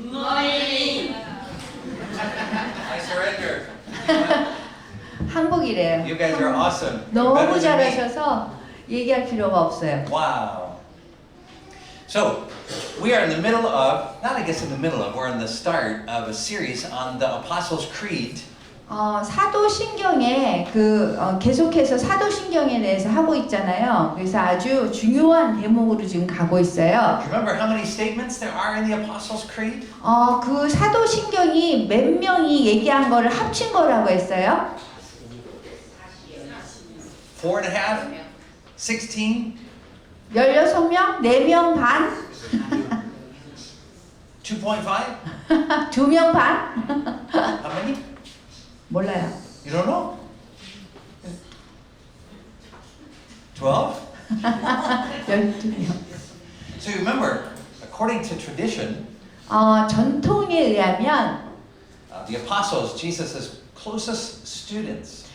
morning. I surrender. 한국이래요. You guys are awesome. You're 너무 better than me. 잘하셔서 얘기할 필요가 없어요. Wow. So, we are in the middle of, not I guess in the middle of, we're in the start of a series on the Apostles' Creed. 사도신경에 계속해서 사도신경에 대해서 하고 있잖아요. 그래서 아주 중요한 대목으로 지금 가고 있어요. Do you remember how many statements there are in the Apostles' Creed? 그 사도신경이 몇 명이 얘기한 거를 합친 거라고 했어요? 4.5? 16? 16명? 4명 반? 2.5? 2명 반? How many? 몰라요. You don't know? 12? 12명. So you remember, according to tradition, 전통에 의하면 the apostles, Jesus' closest students,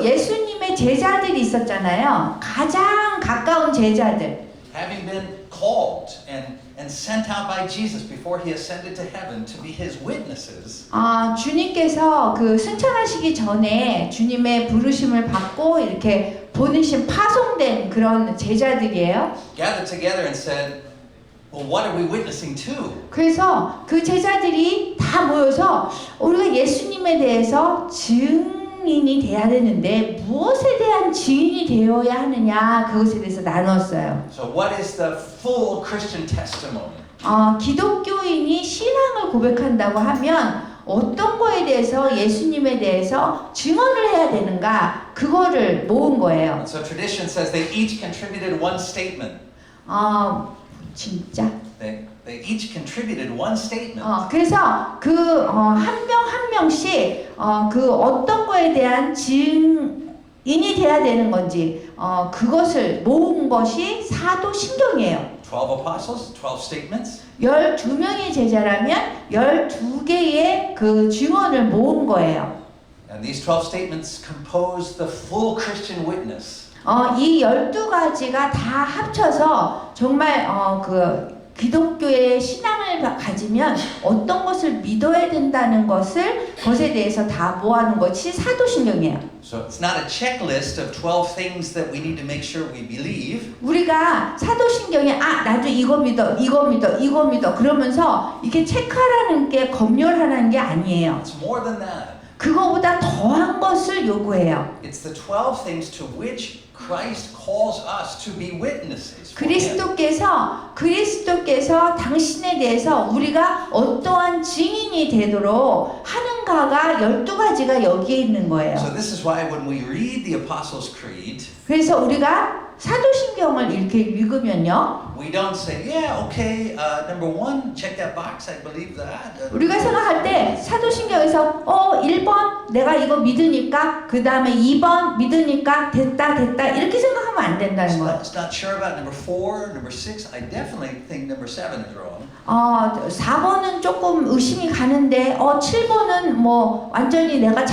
예수님의 제자들이 있었잖아요. 가장 가까운 제자들. having been called and sent out by Jesus before he ascended to heaven to be his witnesses, 주님께서 승천하시기 전에 주님의 부르심을 받고 이렇게 보내신 파송된 그런 제자들이에요. gathered together and said, well, what are we witnessing to? 그래서 그 제자들이 다 모여서 우리가 예수님에 대해서 증인이 돼야 되는데 무엇에 대한 증인이 되어야 하느냐 그것에 대해서 나눴어요. So what is the full Christian testimony? 기독교인이 신앙을 고백한다고 하면 어떤 거에 대해서 예수님에 대해서 증언을 해야 되는가 그거를 모은 거예요. And so tradition says they each contributed one statement. 진짜? They each contributed one statement. 그래서 한 명 한 명씩 어떤 거에 대한 증인이 돼야 되는 건지 그것을 모은 것이 사도신경이에요. 12 apostles, 12 statements. 12명의 제자라면 12개의 증언을 모은 거예요. And these 12 statements compose the full Christian witness. 이 12가지가 다 합쳐서 정말 기독교의 신앙을 가지면 어떤 것을 믿어야 된다는 것에 대해서 다 모아놓은 것이 사도신경이에요. So it's not a checklist of 12 things that we need to make sure we believe. 우리가 사도신경에 나도 이거 믿어, 이거 믿어, 이거 믿어 그러면서 이렇게 체크하라는 게 검열하라는 게 아니에요. It's more than that. 그거보다 더한 것을 요구해요. It's the 12 things to which Christ calls us to be witnesses. for him. 그리스도께서 당신에 대해서 우리가 어떠한 증인이 되도록 하는가가 12가지가 여기에 있는 거예요. So this is why when we read the Apostles' Creed, 그래서 우리가 사도신경을 이렇게 읽으면요. we don't say, yeah, okay, number 1, check that box, I believe that. 우리가 생각할 때 사도신경에서 1번 내가 이거 믿으니까 그 다음에 2번 믿으니까 됐다 이렇게 생각하면 안 된다는 거예요. It's not sure about number 4, number 6. I definitely think number 7 is wrong. 4번은 조금 의심이 가는데 7번은 뭐 완전히 내가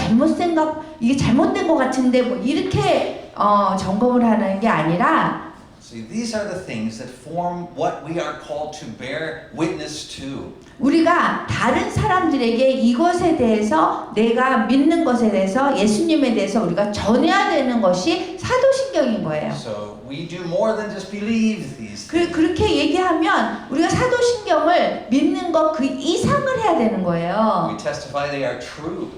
이게 잘못된 것 같은데 뭐 이렇게 점검을 하는 게 아니라 See, these are the things that form what we are called to bear witness to. 우리가 다른 사람들에게 이것에 대해서 내가 믿는 것에 대해서 예수님에 대해서 우리가 전해야 되는 것이 사도신경인 거예요. So we do more than just believe these things. 그렇게 얘기하면 우리가 사도신경을 믿는 것 그 이상을 해야 되는 거예요. We testify they are true.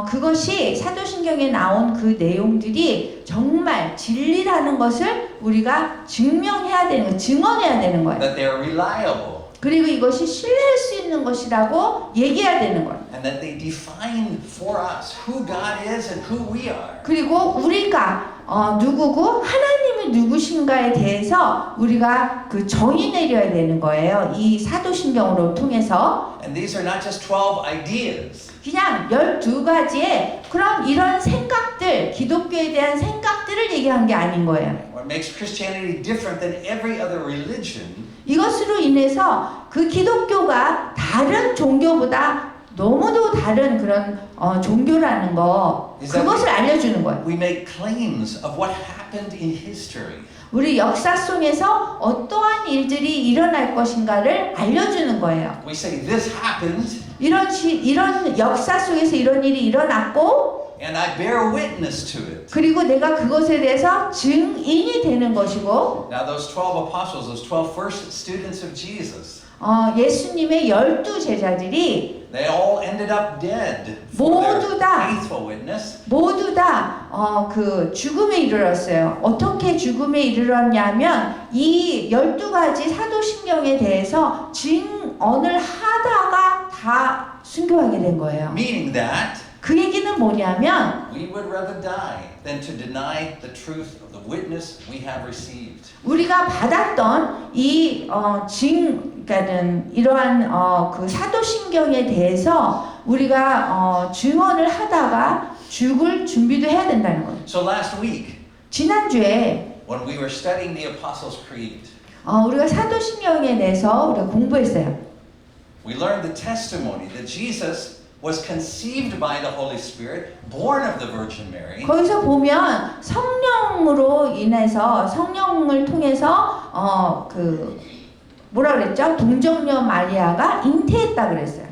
그것이 사도신경에 나온 그 내용들이 정말 진리라는 것을 우리가 증명해야 되는 거예요. 증언해야 되는 거예요. That they are reliable. 그리고 이것이 신뢰할 수 있는 것이라고 얘기해야 되는 거예요. And that they define for us who God is and who we are. 그리고 우리가 누구고 하나님이 누구신가에 대해서 우리가 정의 내려야 되는 거예요. 이 사도신경으로 통해서. And these are not just 12 ideas. 그냥 12가지의 이런 생각들, 기독교에 대한 생각들을 얘기한 게 아닌 거예요. What makes Christianity different than every other religion 이것으로 인해서 그 기독교가 다른 종교보다 너무도 다른 그런 종교라는 거 그것을 알려주는 거예요. we make claims of what happened in history. 우리 역사 속에서 어떠한 일들이 일어날 것인가를 알려주는 거예요. We say this happened 이런 역사 속에서 이런 일이 일어났고 and I bear witness to it. 그리고 내가 그것에 대해서 증인이 되는 것이고 Now those 12 apostles, those 12 first students of Jesus, 예수님의 12 제자들이 they all ended up dead for their 모두 다 faithful witness. 모두 다 그 죽음에 이르렀어요. 어떻게 죽음에 이르렀냐면 이 12가지 사도신경에 대해서 증언을 하다가 다 순교하게 된 거예요. Meaning that 그 얘기는 뭐냐면 we would rather die than to deny the truth of the witness we have received. 우리가 받았던 이 그러니까는 이러한 그 사도신경에 대해서 우리가 증언을 하다가 죽을 준비도 해야 된다는 거예요. So last week, 지난주에 when we were studying the Apostles' Creed, 우리가 사도신경에 대해서 우리가 공부했어요. we learned the testimony that Jesus was conceived by the Holy Spirit, born of the Virgin Mary. 거기서 보면 성령으로 인해서 성령을 통해서 그 뭐라 그랬죠? 동정녀 마리아가 잉태했다 그랬어요.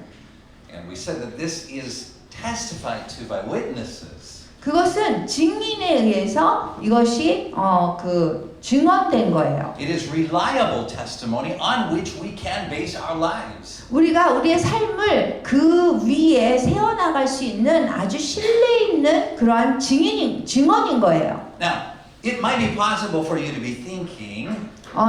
And we said that this is testified to by witnesses. 그것은 증인에 의해서 이것이 그 증언된 거예요. It is reliable testimony on which we can base our lives. 우리가 우리의 삶을 그 위에 세워나갈 수 있는 아주 신뢰 있는 그러한 증언인 거예요. Now, it might be possible for you to be thinking,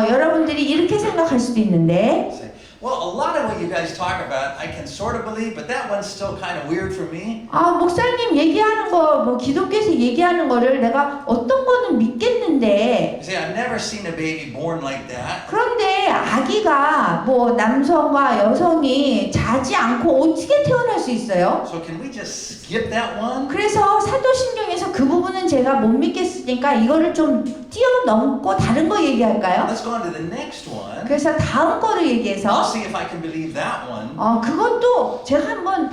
여러분들이 이렇게 생각할 수도 있는데 say, well, a lot of what you guys talk about, I can sort of believe, but that one's still kind of weird for me. 목사님 얘기하는 거, 뭐 기독교에서 얘기하는 거를 내가 어떤 거는 믿겠는데 You say, I've never seen a baby born like that. 그런데 아기가 뭐 남성과 여성이 자지 않고 어떻게 태어날 수 있어요? So can we just skip that one? 그래서 사도신경에서 그 부분은 제가 못 믿겠으니까 이거를 좀 뛰어넘고 다른 거 얘기할까요? Let's go on to the next one. 그래서 다음 거를 I'll 얘기해서 see if I can believe that one. 그것도 제가 한번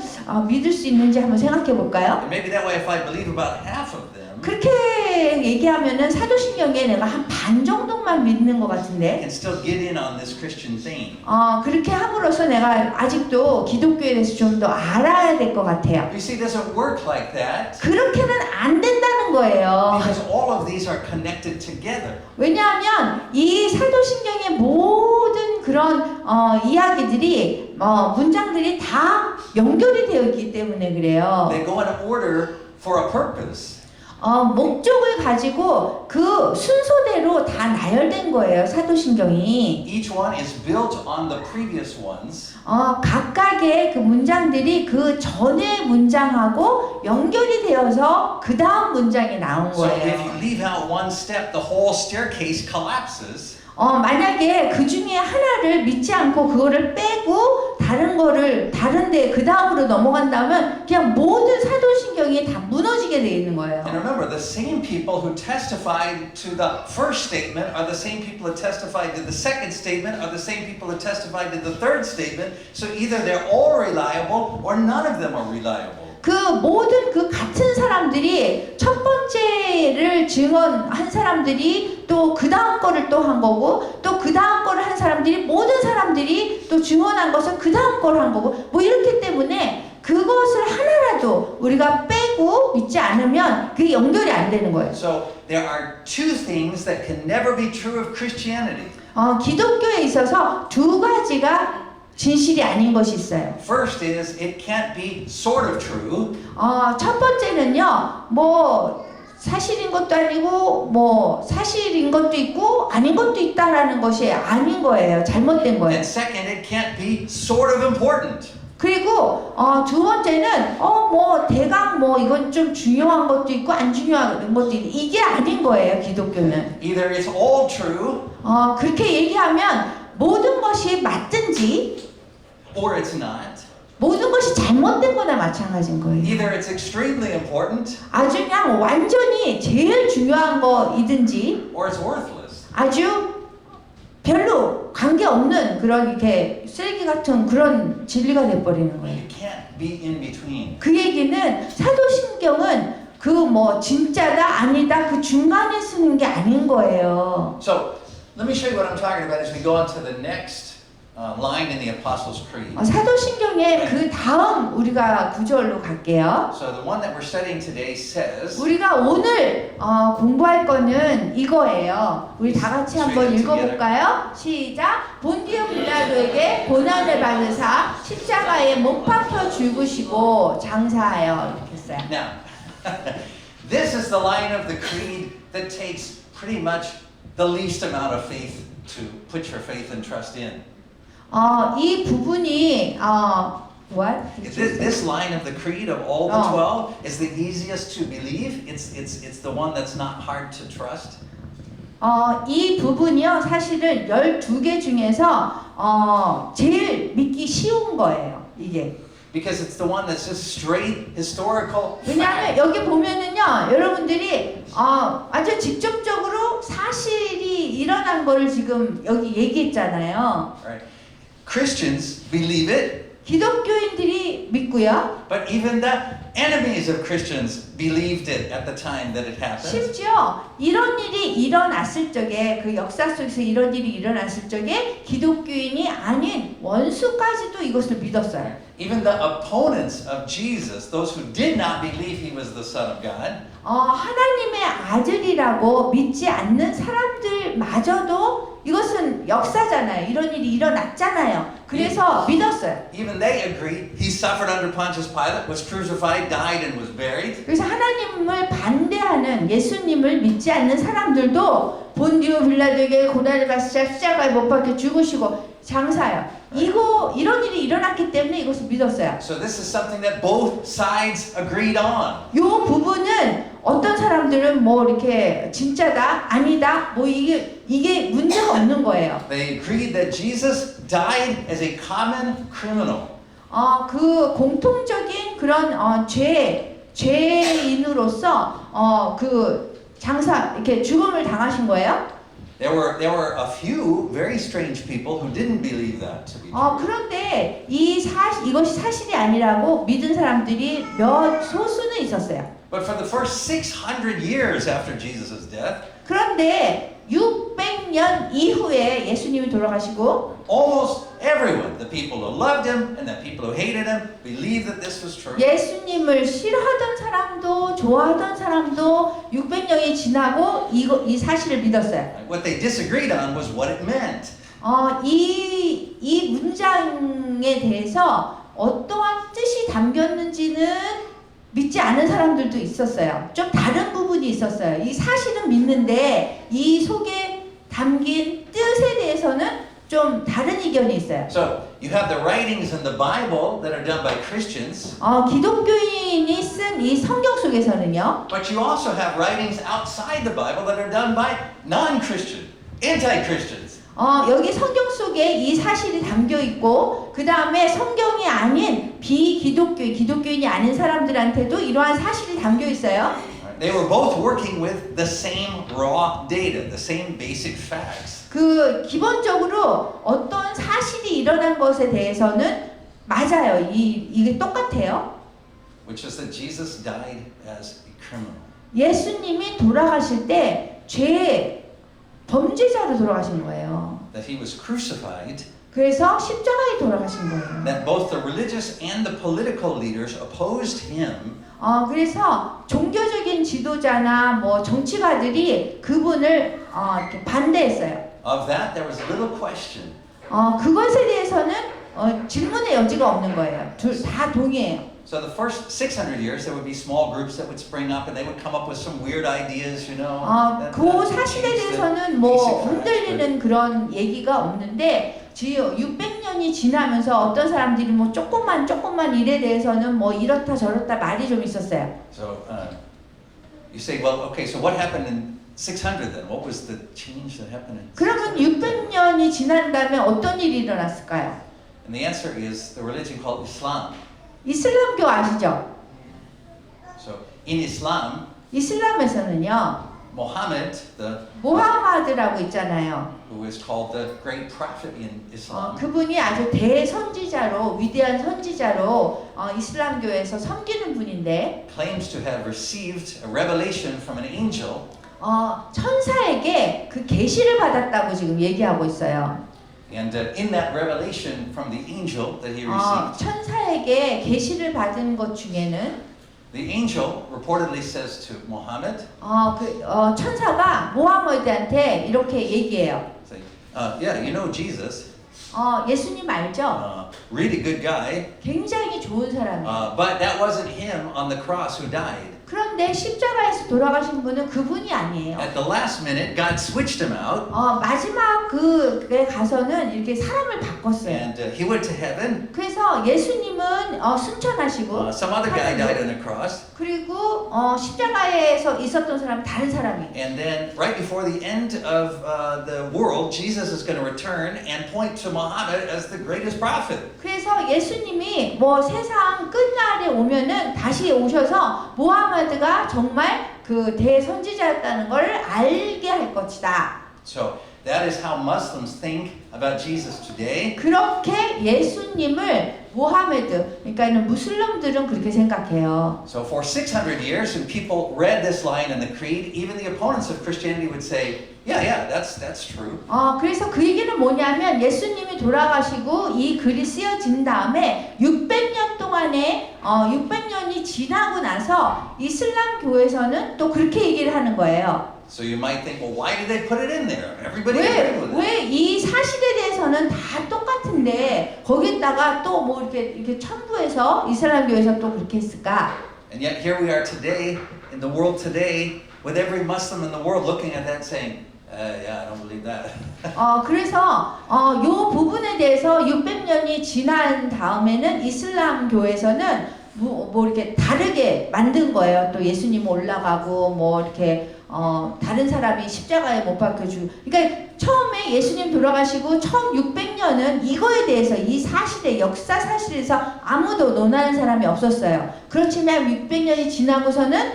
믿을 수 있는지 한번 생각해 볼까요? And maybe that way, if I believe about half of them, 그렇게 얘기하면은 사도신경에 내가 한 반 정도만 믿는 것 I 같은데 can still get in on this Christian thing. 그렇게 함으로써 내가 아직도 기독교에 대해서 좀 더 알아야 될 것 같아요. You see, it doesn't work like that 그렇게는 안 된다는 거예요. because all of these are connected together. 왜냐하면 이 사도신경의 모든 그런 이야기들이 문장들이 다 연결이 되어 있기 때문에 그래요. They go in order for a purpose. 목적을 가지고 그 순서대로 다 나열된 거예요. 사도신경이. Each one is built on the previous ones. 각각의 그 문장들이 그 전의 문장하고 연결이 되어서 그 다음 문장이 나온 So if 거예요. you leave out one step, the whole staircase collapses. 만약에 그 중에 하나를 믿지 않고 그거를 빼고 다른 거를 다른데 그 다음으로 넘어간다면 그냥 모든 사도신경이 다 무너지게 돼 있는 거예요. And remember, the same people who testified to the first statement are the same people who testified to the second statement, are the same people who testified to the third statement. So either they're all reliable or none of them are reliable. 그 모든 그 같은 사람들이 첫 번째를 증언한 사람들이 또 그 다음 거를 또 한 거고 또 그 다음 거를 한 사람들이 모든 사람들이 또 증언한 것은 그 다음 거를 한 거고 뭐 이렇기 때문에 그것을 하나라도 우리가 빼고 믿지 않으면 그게 연결이 안 되는 거예요. So there are two things that can never be true of Christianity. 기독교에 있어서 두 가지가 진실이 아닌 것이 있어요. First is it can't be sort of true. 첫 번째는요, 뭐 사실인 것도 아니고 뭐 사실인 것도 있고 아닌 것도 있다라는 것이 아닌 거예요. 잘못된 거예요. And second, it can't be sort of important. 그리고 두 번째는 뭐 대강 뭐 이건 좀 중요한 것도 있고 안 중요한 것도 있고 이게 아닌 거예요. 기독교는. Either it's all true 그렇게 얘기하면 모든 것이 맞든지 or it's not. 모든 것이 잘못된 거나 마찬가지인 거예요. Either it's extremely important 아주 그냥 완전히 제일 중요한 거이든지 or it's worthless. 아주 별로 관계없는 그런 이렇게 쓰레기 같은 그런 진리가 돼버리는 거예요. You can't be in between. 그 얘기는 사도신경은 그 뭐 진짜다 아니다 그 중간에 쓰는 게 아닌 거예요. So let me show you what I'm talking about as we go on to the next line in the Apostles' Creed. 사도신경의 그 다음 우리가 구절로 갈게요. So the one that we're studying today says, 우리가 오늘 공부할 거는 이거예요. 우리 다 같이 한번 읽어볼까요? 시작. 본디오 빌라도에게 고난을 받으사 십자가에 못 박혀 죽으시고 장사하여 이렇게 했어요. now, this is the line of the creed that takes pretty much the least amount of faith to put your faith and trust in. 이 부분이 what? This line of the creed of all the 12 is the easiest to believe. It's the one that's not hard to trust. 이 부분이요 사실은 12개 중에서 제일 믿기 쉬운 거예요. 이게. Because it's the one that's just straight historical. 왜냐하면 fact. 여기 보면은요 여러분들이 완전 직접적으로 사실이 일어난 거를 지금 여기 얘기했잖아요. Right. Christians believe it, 기독교인들이 믿고요. but even the enemies of Christians believed it at the time that it happened. 심지어 이런 일이 일어났을 적에 그 역사 속에서 이런 일이 일어났을 적에 기독교인이 아닌 원수까지도 이것을 믿었어요. Even the opponents of Jesus, those who did not believe he was the Son of God, 하나님의 아들이라고 믿지 않는 사람들마저도 이것은 역사잖아요. 이런 일이 일어났잖아요. 그래서 믿었어요. even they agreed he suffered under Pontius Pilate, was crucified, died, and was buried. 그래서 하나님을 반대하는 예수님을 믿지 않는 사람들도 본디오 빌라도에게 고난을 받으사 십자가에 못 박혀 죽으시고 장사요. 이런 일이 일어났기 때문에 이것을 믿었어요. So this is something that both sides agreed on. 이 부분은 어떤 사람들은 뭐 이렇게 진짜다 아니다 뭐 이게 문제가 없는 거예요. They agreed that Jesus died as a common criminal. 그 공통적인 그런 죄인으로서 그 장사 이렇게 죽음을 당하신 거예요. There were a few very strange people who didn't believe that to be true. 그런데 이것이 사실이 아니라고 믿은 사람들이 몇 소수는 있었어요. But for the first 600 years after Jesus' death, 그런데 600년 이후에 예수님이 돌아가시고 almost everyone, the people who loved him and the people who hated him, believed that this was true. 예수님을 싫어하던 사람도 좋아하던 사람도 600년이 지나고 이 사실을 믿었어요. What they disagreed on was what it meant. 이 문장에 대해서 어떠한 뜻이 담겼는지는 믿지 않은 사람들도 있었어요. 좀 다른 부분이 있었어요. 이 사실은 믿는데 이 속에 담긴 뜻에 대해서는 좀 다른 의견이 있어요. So you have the writings in the Bible that are done by Christians, 기독교인이 쓴 이 성경 속에서는요. but you also have writings outside the Bible that are done by non-Christian, anti-Christians. 여기 성경 속에 이 사실이 담겨 있고 그 다음에 성경이 아닌 기독교인이 아닌 사람들한테도 이러한 사실이 담겨 있어요. They were both working with the same raw data, the same basic facts. 그 기본적으로 어떤 사실이 일어난 것에 대해서는 맞아요. 이게 똑같아요. Which is that Jesus died as a criminal. 예수님이 돌아가실 때 범죄자로 돌아가신 거예요. That he was crucified, 그래서 십자가에 돌아가신 거예요. that both the religious and the political leaders opposed him. 그래서 종교적인 지도자나 뭐 정치가들이 그분을 이렇게 반대했어요. Of that there was little question. 그것에 대해서는 질문의 여지가 없는 거예요. 둘 다 동의해요. So the first 600 years there would be small groups that would spring up and they would come up with some weird ideas, you know. 그 사실에 대해서는 뭐 흔들리는 그런 얘기가 없는데 600년이 지나면서 어떤 사람들이 뭐 조금만 일에 대해서는 뭐 이렇다 저렇다 말이 좀 있었어요. So you say, well, okay, so what happened in 600 then? What was the change that happened in 600? 그러면 600년이 지난 다음에 어떤 일이 일어났을까요? And the answer is the religion called Islam. 이슬람교 아시죠? So in Islam, 이슬람에서는요. Muhammad, 모하마드라고 있잖아요. who is called the great prophet in Islam, 그분이 아주 대선지자로 위대한 선지자로 이슬람교에서 섬기는 분인데 claims to have received a revelation from an angel 천사에게 그 계시를 받았다고 지금 얘기하고 있어요. and in that revelation from the angel that he received, 천사에게 계시를 받은 것 중에는 the angel reportedly says to Muhammad, 천사가 모하메드한테 이렇게 얘기해요. say, yeah, you know Jesus, 예수님 알죠? really good guy, 굉장히 좋은 사람이에요. but that wasn't him on the cross who died. 그런데 십자가에서 돌아가신 분은 그분이 아니에요. At the last minute, God switched him out, 마지막 그에 가서는 이렇게 사람을 바꿨어요. and he went to heaven. 그래서 예수님은 승천하시고 Some other guy died on the cross, 그리고 십자가에서 있었던 사람은 다른 사람이. and then right before the end of the world, Jesus is going to return and point to Muhammad as the greatest prophet. 그래서 예수님이 뭐 세상 끝날에 오면은 다시 오셔서 모하메드가 정말 그 대선지자였다는 걸 알게 할 것이다. So that is how Muslims think about Jesus today. 그렇게 예수님을 모하메드, 그러니까는 무슬림들은 그렇게 생각해요. So for 600 years, when people read this line in the creed, even the opponents of Christianity would say, yeah, that's true. 그래서 그 얘기는 뭐냐면 예수님이 돌아가시고 이 글이 쓰여진 다음에 600년 동안에 600년이 지나고 나서 이슬람 교에서는 또 그렇게 얘기를 하는 거예요. So you might think, well, why did they put it in there? Everybody agreed with it. 왜 이 사실에 대해서는 다 똑같은데 거기다가 또 뭐 이렇게 첨부해서 이슬람 교에서 또 그렇게 했을까? And yet here we are today, in the world today, with every Muslim in the world looking at that saying, yeah, I don't believe that. 그래서 요 부분에 대해서 600년이 지난 다음에는 이슬람 교에서는 뭐 이렇게 다르게 만든 거예요. 또 예수님 올라가고 뭐 이렇게 다른 사람이 십자가에 못 박혀주고. 그러니까 처음에 예수님 돌아가시고 처음 600년은 이거에 대해서 이 사실에 역사 사실에서 아무도 논하는 사람이 없었어요. 그렇지만 600년이 지나고서는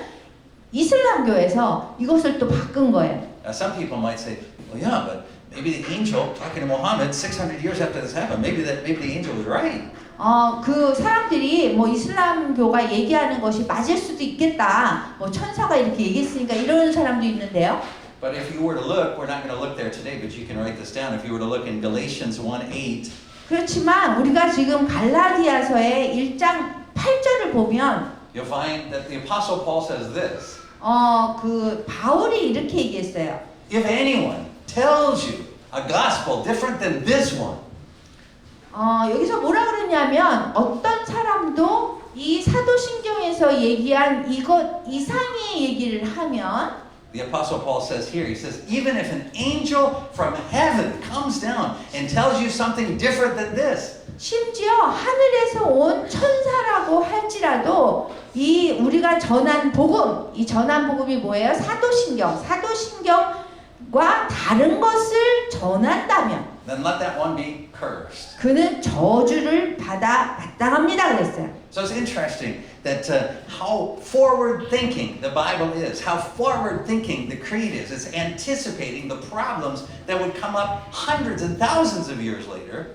이슬람교에서 이것을 또 바꾼 거예요. Now some people might say, well, yeah, but maybe the angel talking to Muhammad 600 years after this happened, maybe the angel was right. 그 사람들이 뭐 이슬람교가 얘기하는 것이 맞을 수도 있겠다. 뭐 천사가 이렇게 얘기했으니까 이러는 사람도 있는데요. But if you were to look, we're not going to look there today, but you can write this down. If you were to look in Galatians 1:8, 그렇지만 우리가 지금 갈라디아서의 1장 8절을 보면 you'll find that the Apostle Paul says this. 그 바울이 이렇게 얘기했어요. If anyone tells you a gospel different than this one, 여기서 뭐라 그러냐면 어떤 사람도 이 사도신경에서 얘기한 이것 이상의 얘기를 하면 the Apostle Paul says here, he says, even if an angel from heaven comes down and tells you something different than this, 심지어 하늘에서 온 천사라고 할지라도 이 우리가 전한 복음, 이 전한 복음이 뭐예요? 사도신경과 다른 것을 전한다면 then let that one be cursed. 그는 저주를 받아 마땅합니다 그랬어요. So it's interesting that how forward-thinking the Bible is, how forward-thinking the creed is. It's anticipating the problems that would come up hundreds and thousands of years later.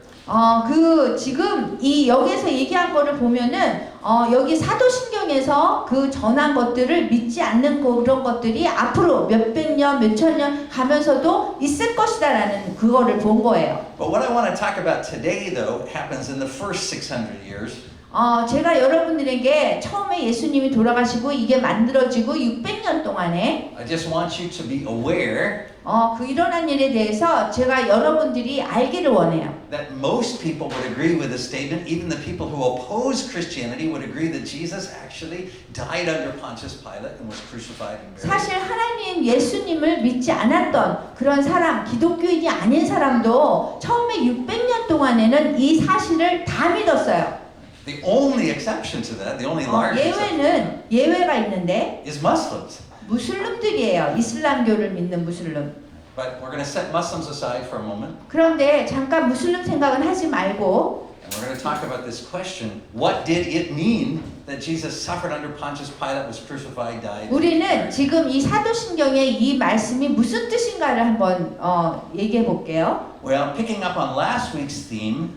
지금 이 여기서 얘기한 거를 보면은 여기 사도신경에서 그 전한 것들을 믿지 않는 그런 것들이 앞으로 몇백 년, 몇천 년 가면서도 있을 것이다라는 그거를 본 거예요. But what I want to talk about today, though, happens in the first 600 years. 제가 여러분들에게 처음에 예수님이 돌아가시고 이게 만들어지고 600년 동안에 I just want you to be aware 그 일어난 일에 대해서 제가 여러분들이 알기를 원해요. that most people would agree with this statement. Even the people who oppose Christianity would agree that Jesus actually died under Pontius Pilate and was crucified and buried. 사실 하나님 예수님을 믿지 않았던 그런 사람, 기독교인이 아닌 사람도 처음에 600년 동안에는 이 사실을 다 믿었어요. The only exception to that, the only large exception, 예외가 있는데 is Muslims. 무슬림들이에요. 이슬람교를 믿는 무슬림. But we're going to set Muslims aside for a moment. 그런데 잠깐 무슬림 생각은 하지 말고 And we're going to talk about this question. What did it mean that Jesus suffered under Pontius Pilate, was crucified, died? 우리는 지금 이 사도신경의 이 말씀이 무슨 뜻인가를 한번 얘기해 볼게요. Well, picking up on last week's theme,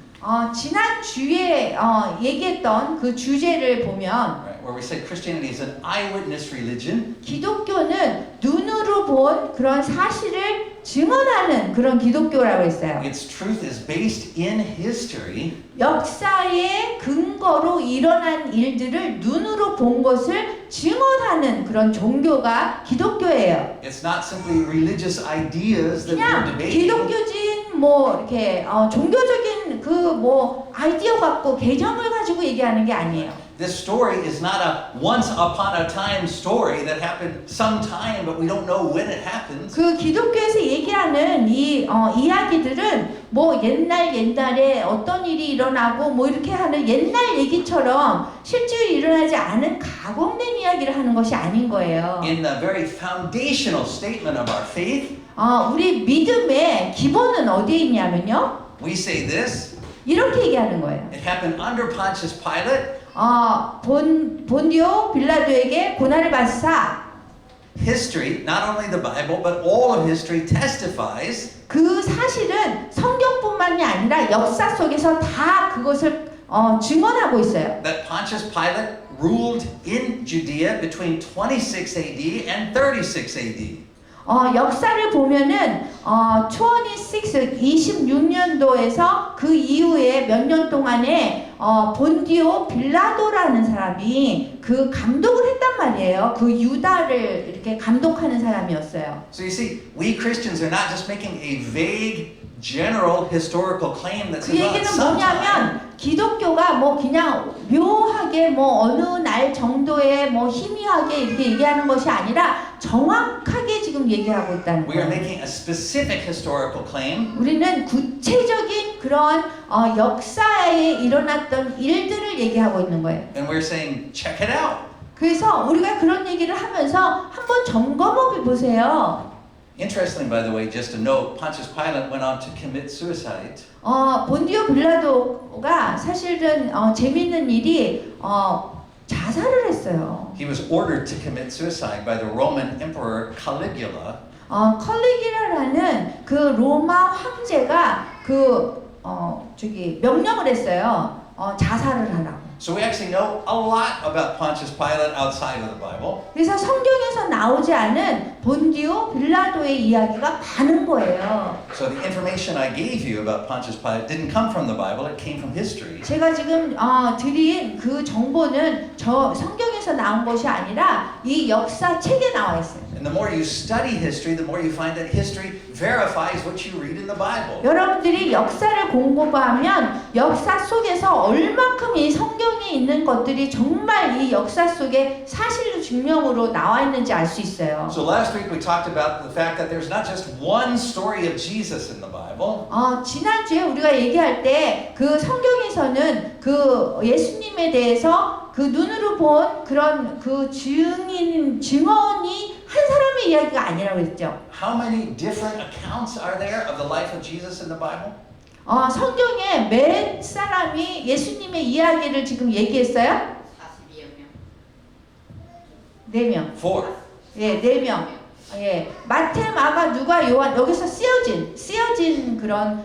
지난 주에 얘기했던 그 주제를 보면 right, where we said Christianity is an eyewitness religion. 기독교는 눈으로 본 그런 사실을 증언하는 그런 기독교라고 했어요. Its truth is based in history. 역사의 근거로 일어난 일들을 눈으로 본 것을 증언하는 그런 종교가 기독교예요. It's not simply religious ideas that we're 그냥 debating. 기독교진 뭐 이렇게 종교적인 그 뭐 아이디어 갖고 개념을 가지고 얘기하는 게 아니에요. This story is not a once upon a time story that happened sometime, but we don't know when it happened. 그 기독교에서 얘기하는 이 이야기들은 뭐 옛날에 어떤 일이 일어나고 뭐 이렇게 하는 옛날 얘기처럼 실제로 일어나지 않은 가공된 이야기를 하는 것이 아닌 거예요. In the very foundational statement of our faith, 우리 믿음의 기본은 어디에 있냐면요. we say this. 이렇게 얘기하는 거예요. It happened under Pontius Pilate. 본디오 빌라도에게 고난을 받사 History, not only the Bible, but all of history testifies 그 사실은 성경뿐만이 아니라 역사 속에서 다 그것을 증언하고 있어요. that Pontius Pilate ruled in Judea between 26 AD and 36 AD. 역사를 보면은 26년도에서 그 이후에 몇 년 동안에 본디오 빌라도라는 사람이 그 감독을 했단 말이에요. 그 유다를 이렇게 감독하는 사람이었어요. So you see, we Christians are not just making a vague, general historical claim that 그 says, well, 얘기는 at some time. 뭐냐면 기독교가 뭐 그냥 묘하게 뭐 어느 날 정도에 뭐 희미하게 이렇게 얘기하는 것이 아니라 정확하게 지금 얘기하고 있다는 We are 거예요. making a specific historical claim. 우리는 구체적인 그런 역사에 일어났던 일들을 얘기하고 있는 거예요. And we're saying, check it out. 그래서 우리가 그런 얘기를 하면서 한번 점검해 보세요. Interestingly, by the way, just a note, Pontius Pilate went on to commit suicide. 본디오 빌라도가 사실은 재밌는 일이 자살을 했어요. He was ordered to commit suicide by the Roman Emperor Caligula. 컬리기라라는 그 로마 황제가 명령을 했어요. 자살을 하라고. So we actually know a lot about Pontius Pilate outside of the Bible. 그래서 성경에서 나오지 않은 본디오 빌라도의 이야기가 많은 거예요. So the information I gave you about Pontius Pilate didn't come from the Bible, it came from history. 제가 지금 드린 그 정보는 성경에서 나온 것이 아니라 이 역사 책에 나와 있어요. And the more you study history, the more you find that history verifies what you read in the Bible. 여러분들이 역사를 공부하면 역사 속에서 얼만큼 이 성경에 있는 것들이 정말 이 역사 속에 사실로 증명으로 나와 있는지 알 수 있어요. So last week we talked about the fact that there's not just one story of Jesus in the Bible. 지난주에 우리가 얘기할 때 그 성경에서는 그 예수님에 대해서 그 눈으로 본 그런 그 증언이 한 사람의 이야기가 아니라고 했죠. How many different accounts are there of the life of Jesus in the Bible? 성경에 몇 사람이 예수님의 이야기를 지금 얘기했어요? 4명. 4. 예, 4명. 예, 마태, 마가, 누가, 요한 여기서 쓰여진 그런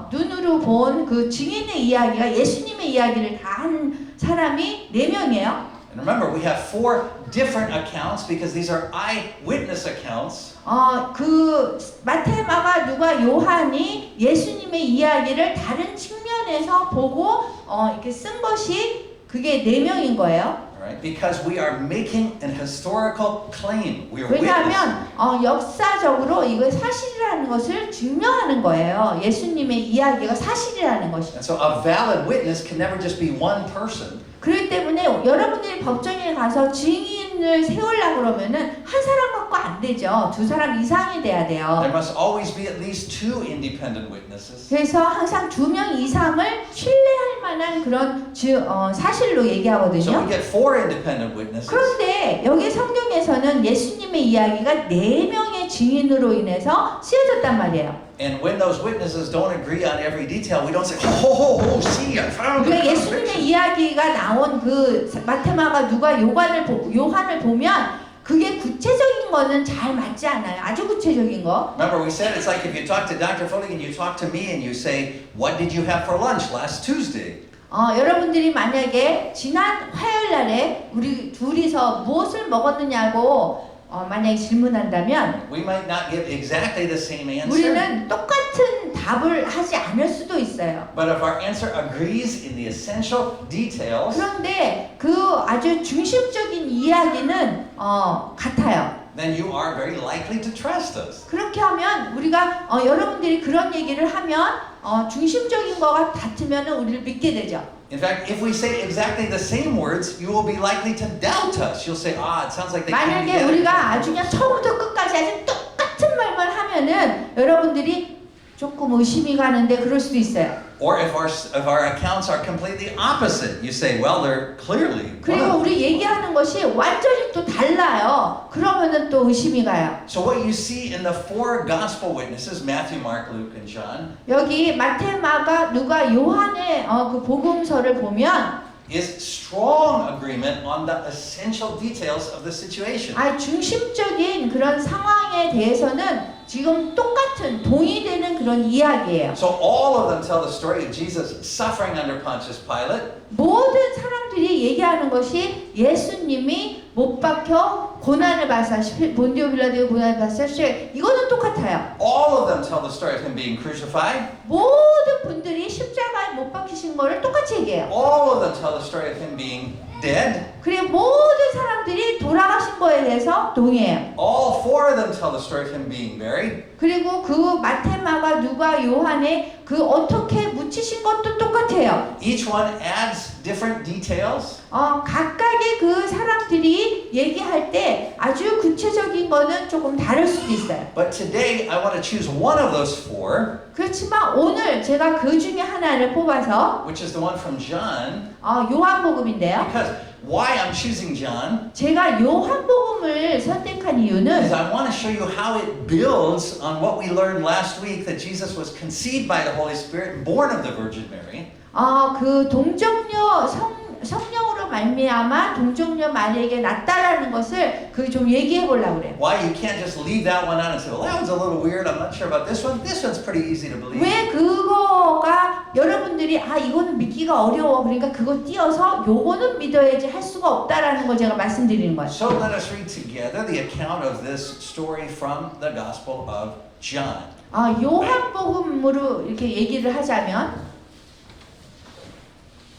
눈으로 본 그 증인의 이야기가 예수님의 이야기를 다 한 사람이 4명이에요. And remember, we have 4 different accounts because these are eyewitness accounts. 그 마태, 마가, 누가, 요한이 예수님의 이야기를 다른 측면에서 보고 이렇게 쓴 것이 그게 4명인 거예요. Right? Because we are making an historical claim. We are witnessing. 왜냐하면 역사적으로 이거 사실이라는 것을 증명하는 거예요. 예수님의 이야기가 사실이라는 것이. And so a valid witness can never just be one person. 그렇기 때문에 여러분들이 법정에 가서 증인을 세우려고 그러면은 한 사람 갖고 안 되죠. 2사람 이상이 돼야 돼요. There must always be at least 2 independent witnesses. 그래서 항상 2명 이상을 신뢰할 만한 그런 사실로 So we 얘기하거든요. get 4 independent witnesses. 그런데 여기 성경에서는 예수님의 이야기가 4명의 증인으로 인해서 쓰여졌단 말이에요. And when those witnesses don't agree on every detail, we don't say, ho, see, I found 우리가 the 예수님의 contradiction. 이야기가 나온 그 마테마가 누가 요한을 보면 그게 구체적인 거는 잘 맞지 않아요. 아주 구체적인 거. Remember, we said it's like if you talk to Dr. Foley and you talk to me and you say, what did you have for lunch last Tuesday? 여러분들이 만약에 지난 화요일 날에 우리 둘이서 무엇을 먹었느냐고 만약에 질문한다면 We might not give exactly the same answer. 우리는 똑같은 답을 하지 않을 수도 있어요. But if our answer agrees in the essential details, 그런데 그 아주 중심적인 이야기는 같아요. then you are very likely to trust us. 그렇게 하면 우리가 여러분들이 그런 얘기를 하면 중심적인 거가 같으면 우리를 믿게 되죠. In fact, if we say exactly the same words, you will be likely to doubt us. You'll say, it sounds like they came 만약에 together. 우리가 아주 그냥 처음부터 끝까지 아주 똑같은 말만 하면은 여러분들이 조금 의심이 가는데 그럴 수도 있어요. Or if our accounts are completely opposite, you say, well, they're clearly. 그리고 우리 얘기하는 것이 완전히 또 달라요. 그러면은 또 의심이 가요. So what you see in the four gospel witnesses, Matthew, Mark, Luke, and John, 여기 마태, 마가, 누가, 요한의 그 복음서를 보면 is strong agreement on the essential details of the situation. 중심적인 그런 상황에 대해서는 지금 똑같은 동의되는 그런 이야기예요. So all of them tell the story of Jesus suffering under Pontius Pilate, 모든 사람들이 얘기하는 것이 예수님이 못 박혀 고난을 받았다. 본디오 빌라도의 고난을 받았다. 이거는 똑같아요. all of them tell the story of him being crucified, 모든 분들이 십자가에 못 박히신 거를 똑같이 얘기해요. all of them tell the story of him being dead, 그리고 모든 사람들이 돌아가신 거에 대해서 동의해요. all four of them tell the story of him being buried, 그리고 그 마태, 마가, 누가, 요한의 그 어떻게 묻히신 것도 똑같아요. each one adds different details. 각각의 그 사람들이 얘기할 때 아주 구체적인 거는 조금 다를 수도 있어요. But today I want to choose one of those four, 그렇지만 오늘 제가 그 중에 하나를 뽑아서 which is the one from John, 요한복음인데요. because why I'm choosing John 제가 요한복음을 선택한 is 이유는 I want to show you how it builds on what we learned last week, that Jesus was conceived by the Holy Spirit and born of the Virgin Mary. 그 동정녀 성령으로 말미암아 동정녀 마리에게 낳다라는 것을 좀 얘기해 보려고 그래요. Why you can't just leave that one out and say, well, that one's a little weird. I'm not sure about this one. This one's pretty easy to believe. 왜 그거가 여러분들이 이거는 믿기가 어려워 그러니까 그거 띄어서 요거는 믿어야지 할 수가 없다라는 걸 제가 말씀드리는 거예요. So let us read together the account of this story from the Gospel of John. 요한복음으로 이렇게 얘기를 하자면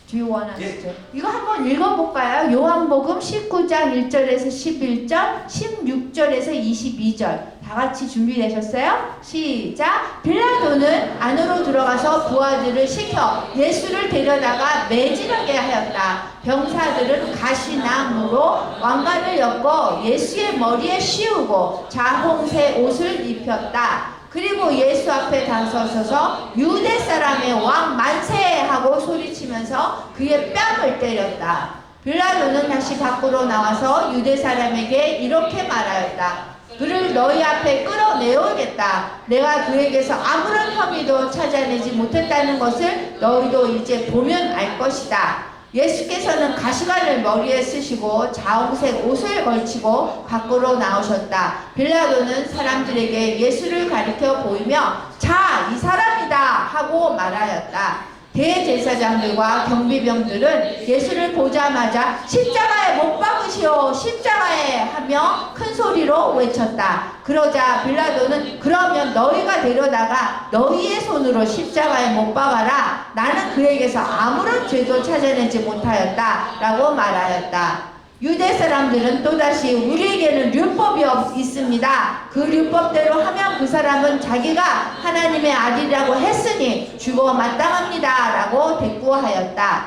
Do you want us to? 이거 한번 읽어볼까요? 요한복음 19장 1절에서 11절, 16절에서 22절. 다 같이 준비되셨어요? 시작! 빌라도는 안으로 들어가서 부하들을 시켜 예수를 데려다가 매질하게 하였다. 병사들은 가시나무로 왕관을 엮어 예수의 머리에 씌우고 자홍색 옷을 입혔다. 그리고 예수 앞에 다서서서 유대 사람의 왕 만세 하고 소리치면서 그의 뺨을 때렸다. 빌라도는 다시 밖으로 나와서 유대 사람에게 이렇게 말하였다. 그를 너희 앞에 끌어내오겠다. 내가 그에게서 아무런 혐의도 찾아내지 못했다는 것을 너희도 이제 보면 알 것이다. 예수께서는 가시관을 머리에 쓰시고 자홍색 옷을 걸치고 밖으로 나오셨다. 빌라도는 사람들에게 예수를 가리켜 보이며 자, 이 사람이다 하고 말하였다. 대제사장들과 경비병들은 예수를 보자마자 십자가에 못 박으시오, 십자가에 하며 큰 소리로 외쳤다. 그러자 빌라도는 그러면 너희가 데려다가 너희의 손으로 십자가에 못 박아라. 나는 그에게서 아무런 죄도 찾아내지 못하였다 라고 말하였다. 유대 사람들은 또다시 우리에게는 율법이 있습니다. 그 율법대로 하면 그 사람은 자기가 하나님의 아들이라고 했으니 죽어 마땅합니다 라고 대꾸하였다.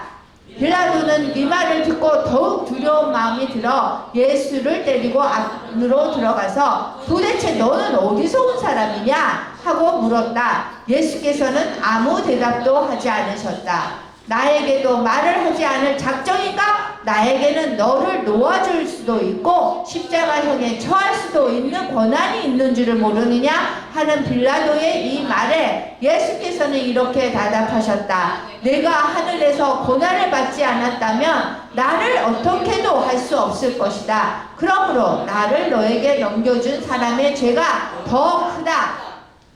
빌라도는 이 말을 듣고 더욱 두려운 마음이 들어 예수를 데리고 안으로 들어가서 도대체 너는 어디서 온 사람이냐 하고 물었다. 예수께서는 아무 대답도 하지 않으셨다. 나에게도 말을 하지 않을 작정인가? 나에게는 너를 놓아줄 수도 있고 십자가형에 처할 수도 있는 권한이 있는 줄을 모르느냐 하는 빌라도의 이 말에 예수께서는 이렇게 대답하셨다. 내가 하늘에서 고난을 받지 않았다면 나를 어떻게도 할 수 없을 것이다. 그러므로 나를 너에게 넘겨준 사람의 죄가 더 크다.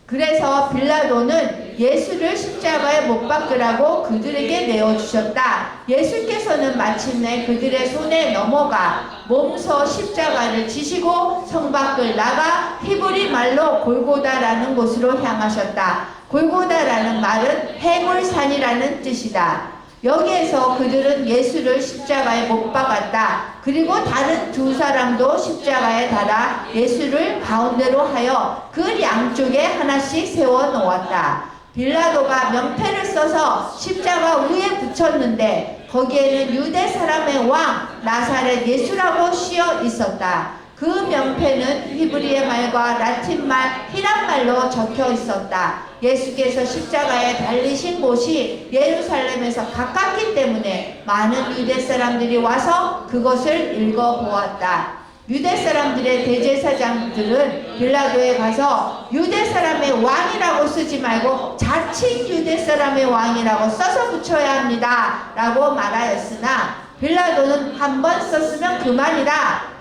그래서 빌라도는 예수를 십자가에 못 박으라고 그들에게 내어주셨다. 예수께서는 마침내 그들의 손에 넘어가 몸서 십자가를 지시고 성 밖을 나가 히브리 말로 골고다라는 곳으로 향하셨다. 골고다라는 말은 해물산이라는 뜻이다. 여기에서 그들은 예수를 십자가에 못 박았다. 그리고 다른 두 사람도 십자가에 달아 예수를 가운데로 하여 그 양쪽에 하나씩 세워 놓았다. 빌라도가 명패를 써서 십자가 위에 붙였는데 거기에는 유대 사람의 왕 나사렛 예수라고 씌어 있었다. 그 명패는 히브리의 말과 라틴 말, 히란 말로 적혀 있었다. 예수께서 십자가에 달리신 곳이 예루살렘에서 가깝기 때문에 많은 유대 사람들이 와서 그것을 읽어보았다. 유대 사람들의 대제사장들은 빌라도에 가서 유대 사람의 왕이라고 쓰지 말고 자칭 유대 사람의 왕이라고 써서 붙여야 합니다 라고 말하였으나 빌라도는 한 번 썼으면 그만이다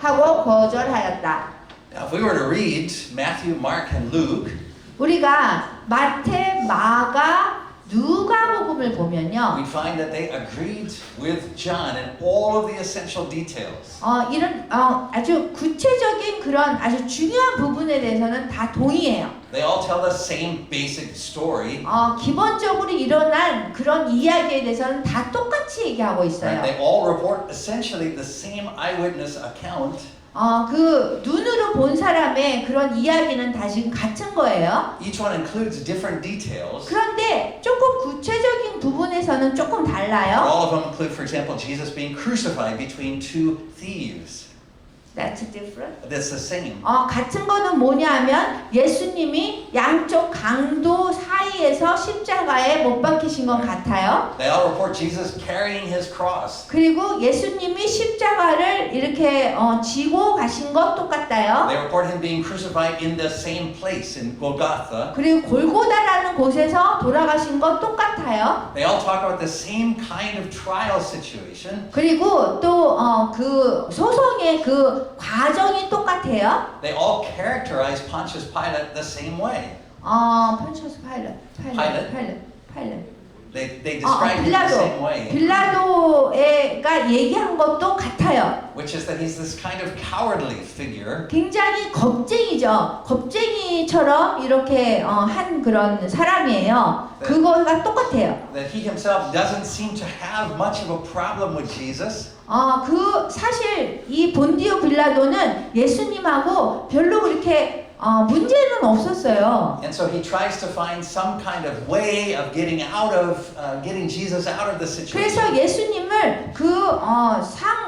하고 거절하였다. Now, if we were to read Matthew, Mark, and Luke, 우리가 마태, 마가, 누가복음을 보면요. we find that they agreed with John in all of the essential details. 이런 아주 구체적인 그런 아주 중요한 부분에 대해서는 다 동의해요. They all tell the same basic story. 기본적으로 일어난 그런 이야기에 대해서는 다 똑같이 얘기하고 있어요. Right? They all report essentially the same eyewitness account. 그 눈으로 본 사람의 그런 이야기는 다 지금 같은 거예요. Each one includes different details. 그런데 조금 구체적인 부분에서는 조금 달라요. All of them include, for example, Jesus being crucified between two thieves. That's different. That's the same. 같은 거는 뭐냐면 예수님이 양쪽 강도 사이에서 십자가에 못 박히신 건 같아요. They all report Jesus carrying his cross. 그리고 예수님이 십자가를 이렇게 지고 가신 것 똑같아요. They report him being crucified in the same place in Golgotha. 그리고 골고다라는 곳에서 돌아가신 것 똑같아요. They all talk about the same kind of trial situation. 그리고 또 그 소송의 그 과정이 똑같아요. They all characterize Pontius Pilate the same way. 폰티우스 Pilate. 파일럿. They describe him the same way, 빌라도가 얘기한 것도 같아요. which is that he's this kind of cowardly figure. 굉장히 겁쟁이죠. 겁쟁이처럼 이렇게 한 그런 사람이에요. 네. 그거가 똑같아요. That he himself doesn't seem to have much of a problem with Jesus. 사실 이 본디오 빌라도는 예수님하고 별로 그렇게 문제는 없었어요. And so he tries to find some kind of way of getting Jesus out of the situation. 그래서 예수님을 그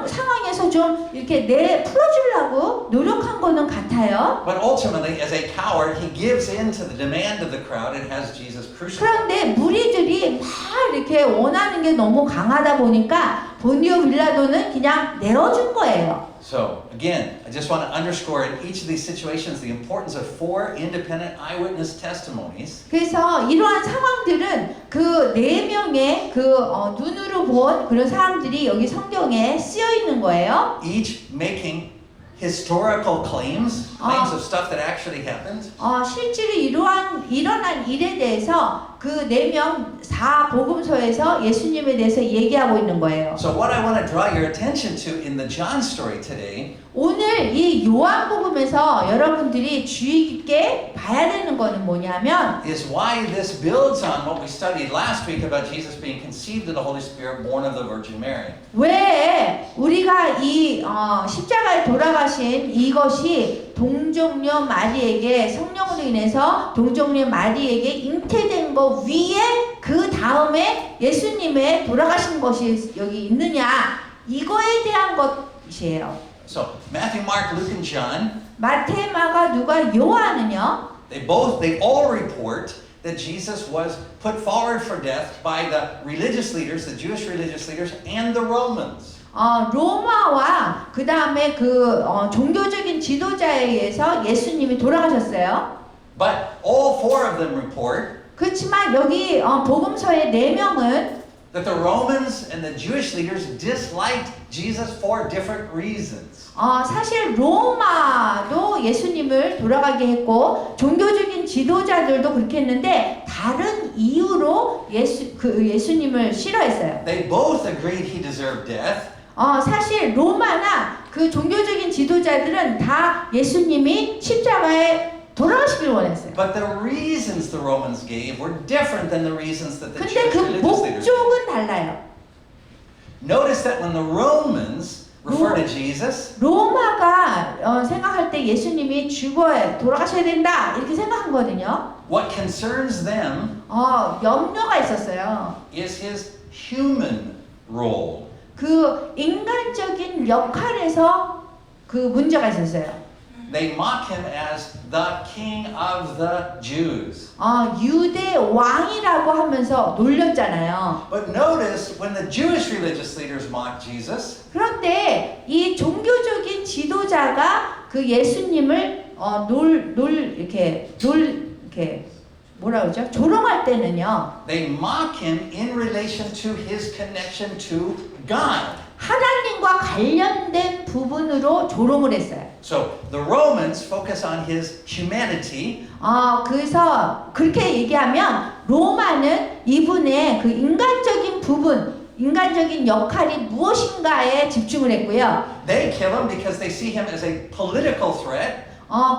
상황에서 좀 이렇게 풀어주려고 노력한 거는 같아요. But ultimately, as a coward, he gives in to the demand of the crowd and has Jesus crucified. 그런데 무리들이 막 이렇게 원하는 게 너무 강하다 보니까 본디오 빌라도는 그냥 내어준 거예요. So, again, I just want to underscore in each of these situations the importance of 4 independent eyewitness testimonies. 그래서 이러한 상황들은 그 4명의 그 눈으로 본 그런 사람들이 여기 성경에 쓰여 있는 거예요. Each making historical claims of stuff that actually happened. 실제로 일어난 일에 대해서 그 4명 4복음서에서 예수님에 대해서 얘기하고 있는 거예요. So what I want to draw your attention to in the John story today 오늘 이 요한복음에서 여러분들이 주의 깊게 봐야 되는 거는 뭐냐면 is why this builds on what we studied last week about Jesus being conceived of the Holy Spirit, born of the Virgin Mary. 왜 우리가 이 십자가에 돌아가신 이것이 동정녀 마리에게 성령으로 인해서 동정녀 마리에게 잉태된 것 위에 그 다음에 예수님의 돌아가신 것이 여기 있느냐 이거에 대한 것이에요. So Matthew, Mark, Luke, and John, 마태, 마가, 누가, 요한은요. they all report that Jesus was put forward for death by the religious leaders, the Jewish religious leaders, and the Romans. 로마와 그 다음에 종교적인 지도자에 의해서 예수님이 돌아가셨어요. But all four of them report 그렇지만 여기 복음서의 4명은 that the Romans and the Jewish leaders disliked Jesus for different reasons. 사실 로마도 예수님을 돌아가게 했고 종교적인 지도자들도 그렇게 했는데 다른 이유로 예수님을 싫어했어요. They both agreed he deserved death. 사실 로마나 그 종교적인 지도자들은 다 예수님이 십자가에 돌아가시길 원했어요. But the reasons the Romans gave were different than the reasons that the 근데 Jewish 그 religious leaders gave. 목적은 달라요. Notice that when the Romans refer to Jesus, 로마가 생각할 때 예수님이 돌아가셔야 된다 이렇게 생각하거든요. what concerns them 염려가 있었어요. is his human role. 그 인간적인 역할에서 그 문제가 있었어요. They mock him as the king of the Jews. 유대 왕이라고 하면서 놀렸잖아요. But notice when the Jewish religious leaders mocked Jesus, 그런데 이 종교적인 지도자가 그 예수님을 이렇게 뭐라 그러죠? 조롱할 때는요. they mock him in relation to his connection to God. 하나님과 관련된 부분으로 조롱을 했어요. So the Romans focus on his humanity, 그래서 그렇게 얘기하면 로마는 이분의 그 인간적인 부분, 인간적인 역할이 무엇인가에 집중을 했고요. they kill him because they see him as a political threat.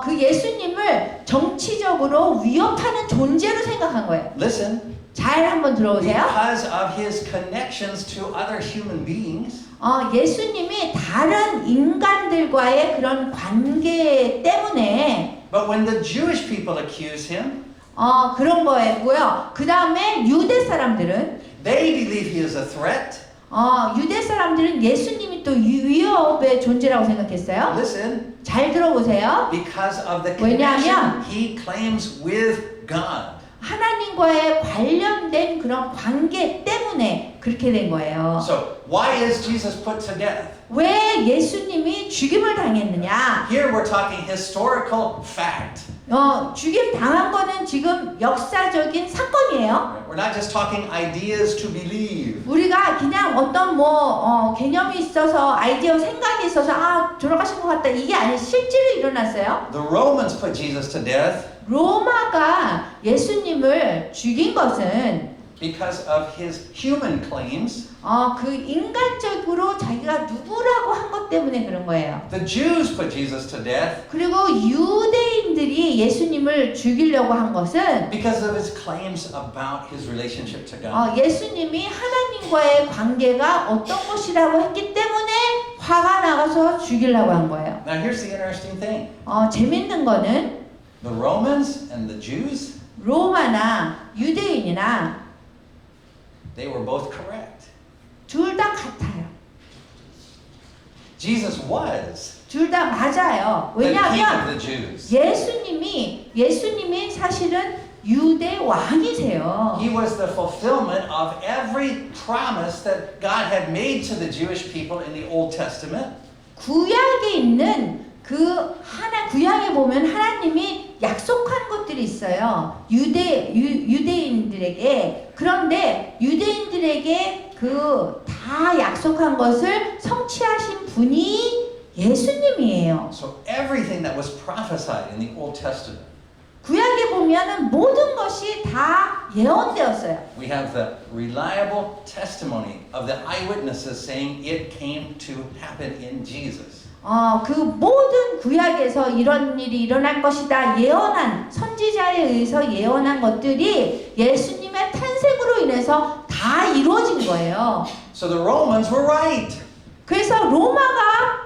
그 예수님을 정치적으로 위협하는 존재로 생각한 거예요. Listen, 잘 한번 들어보세요. because of his connections to other human beings, 예수님이 다른 인간들과의 그런 관계 때문에 but when the Jewish people accuse him, 그런 거였고요. 그 다음에 유대 사람들은 they believe he is a threat. 유대 사람들은 예수님이 또 위협의 존재라고 생각했어요. Listen, 잘 들어보세요. because of the connection 왜냐하면 he claims with God. 하나님과의 관련된 그런 관계 때문에 그렇게 된 거예요. So why is Jesus put to death? 왜 예수님이 죽임을 당했느냐? Here we're talking historical fact. 죽임 당한 거는 지금 역사적인 사건이에요. We're not just talking ideas to believe. 우리가 그냥 어떤 개념이 있어서 아이디어 생각이 있어서 돌아가신 것 같다 이게 아니라 실제로 일어났어요. The Romans put Jesus to death 로마가 예수님을 죽인 것은 because of his human claims. 그 인간적으로 자기가 누구라고 한 것 때문에 그런 거예요. The Jews put Jesus to death 그리고 유대인들이 예수님을 죽이려고 한 것은 because of his claims about his relationship to God. 예수님이 하나님과의 관계가 어떤 것이라고 했기 때문에 화가 나가서 죽이려고 한 거예요. Now here's the interesting thing. 재밌는 거는 The Romans and the Jews, 로마나 유대인이나 they were both correct. 둘 다 같아요. Jesus was 둘 다 맞아요. the king of 왜냐하면 the Jews. 예수님이 사실은 유대 왕이세요. He was the fulfillment of every promise that God had made to the Jewish people in the Old Testament. 구약에 있는 구약에 보면 하나님이 약속한 것들이 있어요. 유대인들에게. 그런데 유대인들에게 다 약속한 것을 성취하신 분이 예수님이에요. So everything that was prophesied in the Old Testament, 구약에 보면은 모든 것이 다 예언되었어요. we have the reliable testimony of the eyewitnesses saying it came to happen in Jesus. 그 모든 구약에서 이런 일이 일어날 것이다 예언한 선지자에 의해서 예언한 것들이 예수님의 탄생으로 인해서 다 이루어진 거예요. So the Romans were right. 그래서 로마가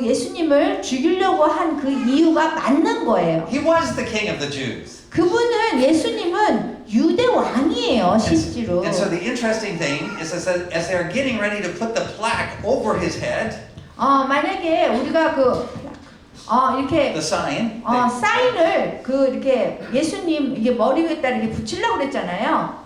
예수님을 죽이려고 한 그 이유가 맞는 거예요. He was the king of the Jews. 그분은 예수님은 유대 왕이에요, 실제로. And so the interesting thing is that as they're getting ready to put the plaque over his head, 만약에 우리가 이렇게 the sign, 사인을 이렇게 예수님 이게 머리 위에다 이렇게 붙이려고 그랬잖아요.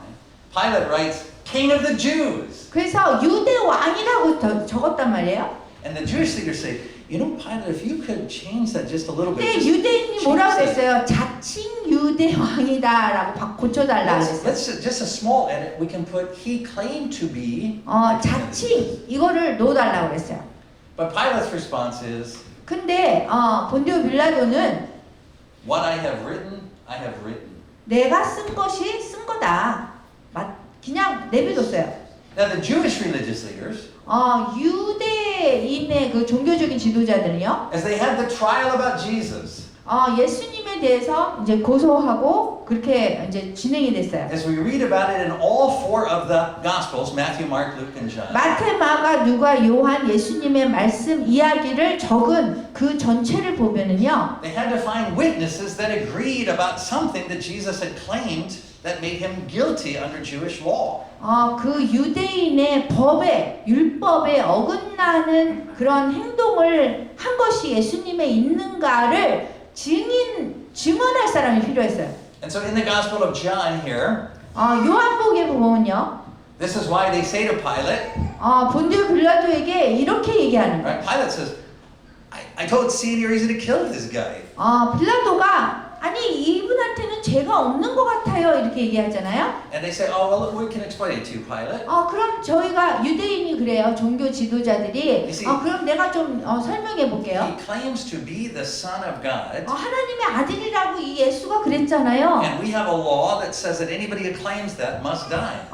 Pilate writes, King of the Jews. 그래서 유대 왕이라고 적었단 말이에요. And the Jewish leaders say, you know, Pilate, if you could change that just a little bit. 근데 just 유대인이 뭐라고 change that. 그랬어요? 자칭 유대 왕이다라고 고쳐달라 그랬어요. Let's just a small edit. We can put he claimed to be. 자칭 이거를 넣어달라고 그랬어요. But Pilate's response is, 근데 본디오 빌라도는 what I have written, I have written. 내가 쓴 것이 쓴 거다. 그냥 내비뒀어요. Now the Jewish religious leaders, 유대인의 그 종교적인 지도자들은요, as they had the trial about Jesus, 예수님에 대해서 이제 고소하고 그렇게 이제 진행이 됐어요. as we read about it in all four of the Gospels, Matthew, Mark, Luke, and John. 마태, 마가, 누가, 요한 예수님의 말씀 이야기를 적은 그 전체를 보면은요, They had to find witnesses that agreed about something that Jesus had claimed that made him guilty under Jewish law. 그 유대인의 법에 율법에 어긋나는 그런 행동을 한 것이 예수님에 있는가를 증언할 사람이 필요했어요. And so in the Gospel of John here, 요한복에 보면요, this is why they say to Pilate, 본디오 빌라도에게 이렇게 얘기하는 거예요. right? Pilate says, I don't see any reason to kill this guy. 빌라도가 아니 이분한테는 죄가 없는 것 같아요 이렇게 얘기하잖아요. And they say, oh, well, we can explain it to you, Pilate. 그럼 저희가 유대인이 그래요. 종교 지도자들이 You see, 그럼 내가 좀 설명해 볼게요. He claims to be the Son of God. 하나님의 아들이라고 이 예수가 그랬잖아요. And we have a law that says that anybody who claims that must die.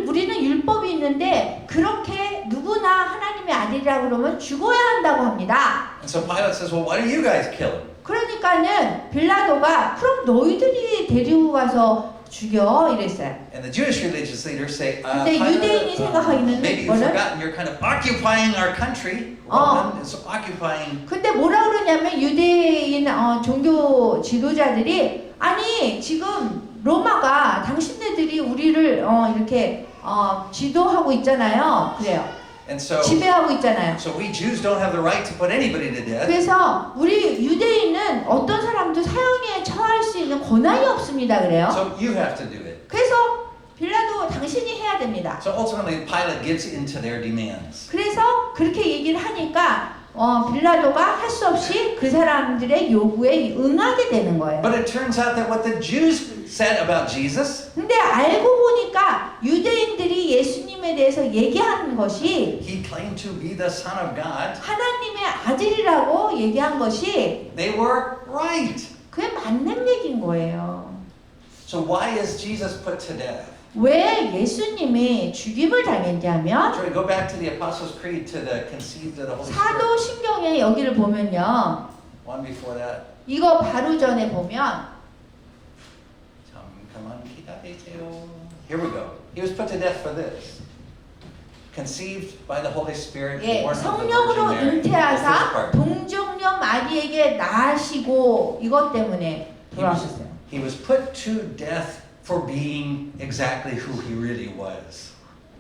우리는 율법이 있는데 그렇게 누구나 하나님의 아들이라고 그러면 죽어야 한다고 합니다. And so Pilate says, well, why do you guys kill him? 그러니까는 빌라도가 그럼 너희들이 데리고 가서 죽여 이랬어요. And the Jewish religious leaders say, 근데 유대인이 생각하기는 maybe you've 뭐를? forgotten you're kind of occupying our country. Roman is occupying. 근데 뭐라 그러냐면 유대인 종교 지도자들이 아니 지금 로마가 당신네들이 우리를 이렇게 지도하고 있잖아요. 그래요. And so, 지배하고 있잖아요. so we Jews don't have the right to put anybody to death. 그래서 우리 유대인은 어떤 사람도 사형에 처할 수 있는 권한이 없습니다. 그래요. So you have to do it. 그래서 빌라도 당신이 해야 됩니다. So ultimately, Pilate gives into their demands. 그래서 그렇게 얘기를 하니까 빌라도가 할 수 없이 그 사람들의 요구에 응하게 되는 거예요. But it turns out that what the Jews said about Jesus, 근데 알고 보니까 유대인들이 예수님에 대해서 얘기한 것이 he claimed to be the Son of God. 하나님의 아들이라고 얘기한 것이 They were right. 그게 맞는 얘기인 거예요. So why is Jesus put to death? 왜 예수님이 죽임을 당했냐면 Shall we go back to the Apostles' Creed to the conceived of the Holy Spirit? 사도신경의 여기를 보면요. One before that. 이거 바로 전에 보면 잠깐만 기다리세요. Here we go. He was put to death for this. Conceived by the Holy Spirit, born of the Virgin 성령으로 Mary. The first 잉태하사 part. 동정녀 마리에게 낳으시고 이것 때문에 돌아가셨어요. He was put to death for being exactly who he really was.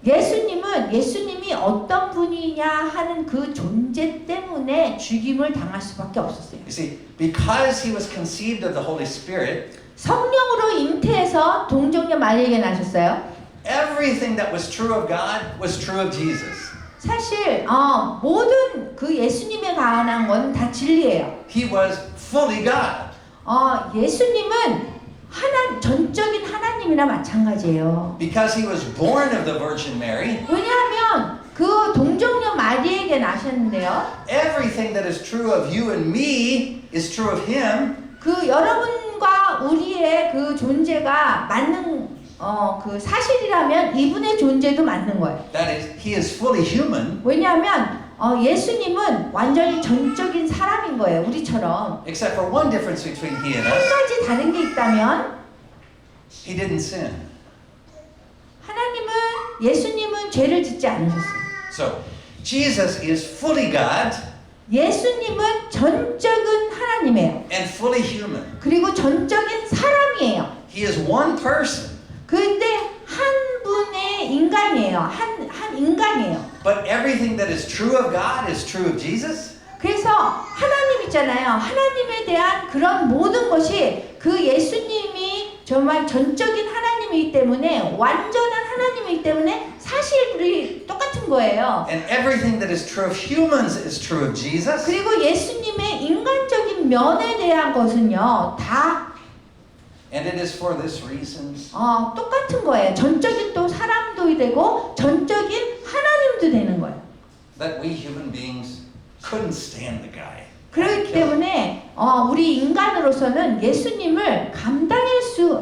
예수님이 어떤 분이냐 하는 그 존재 때문에 죽임을 당할 수밖에 없었어요. You see, because he was conceived of the Holy Spirit, 성령으로 잉태해서 동정녀 마리에게 낳으셨어요. everything that was true of God was true of Jesus. 사실 모든 그 예수님에 관한 건 다 진리예요. He was fully God. 예수님은 전적인 하나님이나 마찬가지예요. Because he was born of the Virgin Mary, 왜냐하면 그 동정녀 마리에게 나셨는데요. everything that is true of you and me is true of him. 그 여러분과 우리의 그 존재가 맞는 그 사실이라면 이분의 존재도 맞는 거예요. That is, he is fully human, 왜냐하면 예수님은 완전히 전적인 사람인 거예요. 우리처럼. except for one difference between he and 한 us. 가지 다른 게 있다면 He didn't sin. 예수님은 죄를 짓지 않으셨어요. So, Jesus is fully God 예수님은 전적인 하나님이에요. and fully human. 그리고 전적인 사람이에요. He is one person, 근데 한 분의 인간이에요. 한 인간이에요. but everything that is true of God is true of Jesus. 그래서 하나님 있잖아요. 하나님에 대한 그런 모든 것이 그 예수님이 정말 전적인 하나님이기 때문에 완전한 하나님이기 때문에 사실이 똑같은 거예요. And everything that is true of humans is true of Jesus. 그리고 예수님의 인간적인 면에 대한 것은요, 다 And it is for this reason 똑같은 거예요. 전적인 또 사람도 되고 전적인 하나님도 되는 거예요. that we human beings couldn't stand the guy. 그렇기 때문에 우리 인간으로서는 예수님을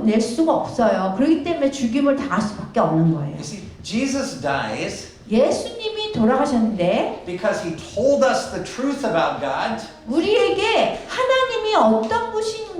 낼 수가 없어요. 그렇기 때문에 죽임을 당할 수밖에 없는 거예요. You see, Jesus dies 예수님이 돌아가셨는데 because he told us the truth about God. 우리에게 하나님이 어떤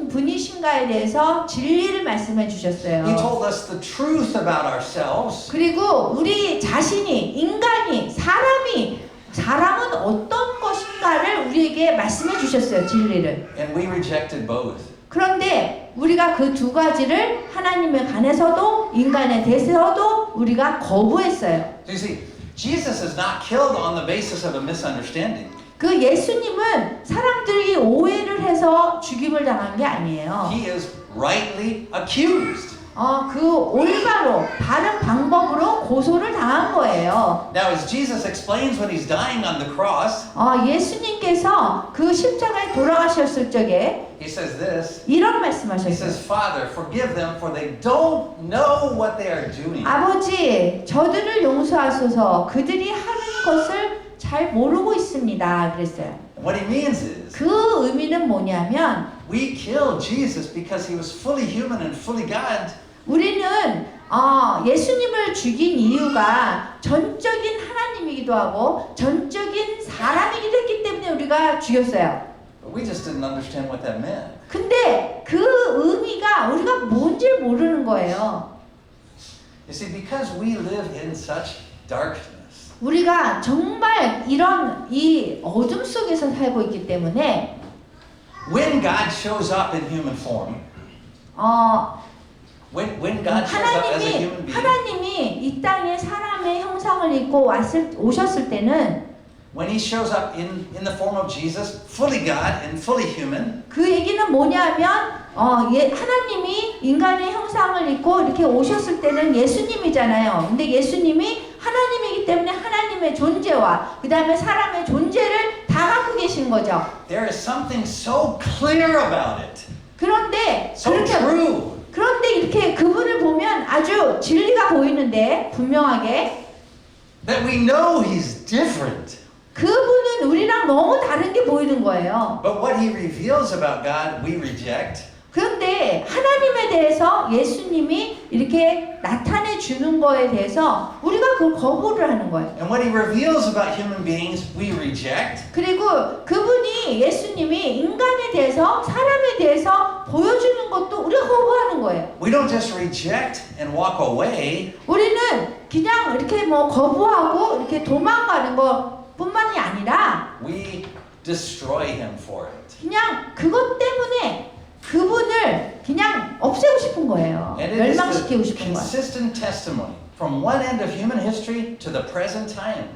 분이신가에 대해서 진리를 말씀해 He 주셨어요. told us the truth about ourselves. 그리고 우리 자신이 인간이 사람은 어떤 것인가를 우리에게 말씀해 주셨어요. 진리를. And we rejected both. 그런데 우리가 그 두 가지를 하나님에 관해서도 인간에 대해서도 우리가 거부했어요. So you see, Jesus is not killed on the basis of a misunderstanding. 그 예수님은 사람들이 오해를 해서 죽임을 당한 게 아니에요. He is rightly accused. 그 올바로 다른 방법으로 고소를 당한 거예요. Now, as Jesus explains when he's dying on the cross, 예수님께서 그 십자가에 돌아가셨을 적에 he says this. 이런 He 말씀하셨어요. says, Father, forgive them for they don't know what they are doing. 아버지, 저들을 용서하소서. 그들이 하는 것을 잘 모르고 있습니다. 그랬어요. And what he means is, 그 의미는 뭐냐면 we killed Jesus because he was fully human and fully God. 우리는 예수님을 죽인 이유가 전적인 하나님이기도 하고 전적인 사람이기도 했기 때문에 우리가 죽였어요. But we just didn't understand what that meant. 근데 그 의미가 우리가 뭔지 모르는 거예요. You see, because we live in such darkness, 우리가 정말 이 어둠 속에서 살고 있기 때문에 when God shows up in human form, when God shows up as a human being, 하나님이 이 땅에 사람의 형상을 입고 오셨을 때는 when he shows up in the form of Jesus, fully God and fully human, 그 얘기는 뭐냐면 하나님이 인간의 형상을 입고 이렇게 오셨을 때는 예수님이잖아요. 근데 예수님이 하나님이기 때문에 하나님의 존재와 그 다음에 사람의 존재를 다 갖고 계신 거죠. there is something so clear about it, 그런데 so true. 그런데 이렇게 그분을 보면 아주 진리가 보이는데 분명하게 that we know he's different. 그분은 우리랑 너무 다른 게 보이는 거예요. But what he reveals about God, we reject. 그런데 하나님에 대해서 예수님이 이렇게 나타내 주는 거에 대해서 우리가 그걸 거부를 하는 거예요. And what he reveals about human beings, we reject. 그리고 그분이 예수님이 인간에 대해서 사람에 대해서 보여주는 것도 우리가 거부하는 거예요. We don't just reject and walk away. 우리는 그냥 이렇게 거부하고 이렇게 도망가는 것뿐만이 아니라 We destroy him for it. 그냥 그것 때문에 그분을 그냥 없애고 싶은 거예요. And it is 멸망시키고 the 싶은 거예요. consistent testimony from one end of human history to the present time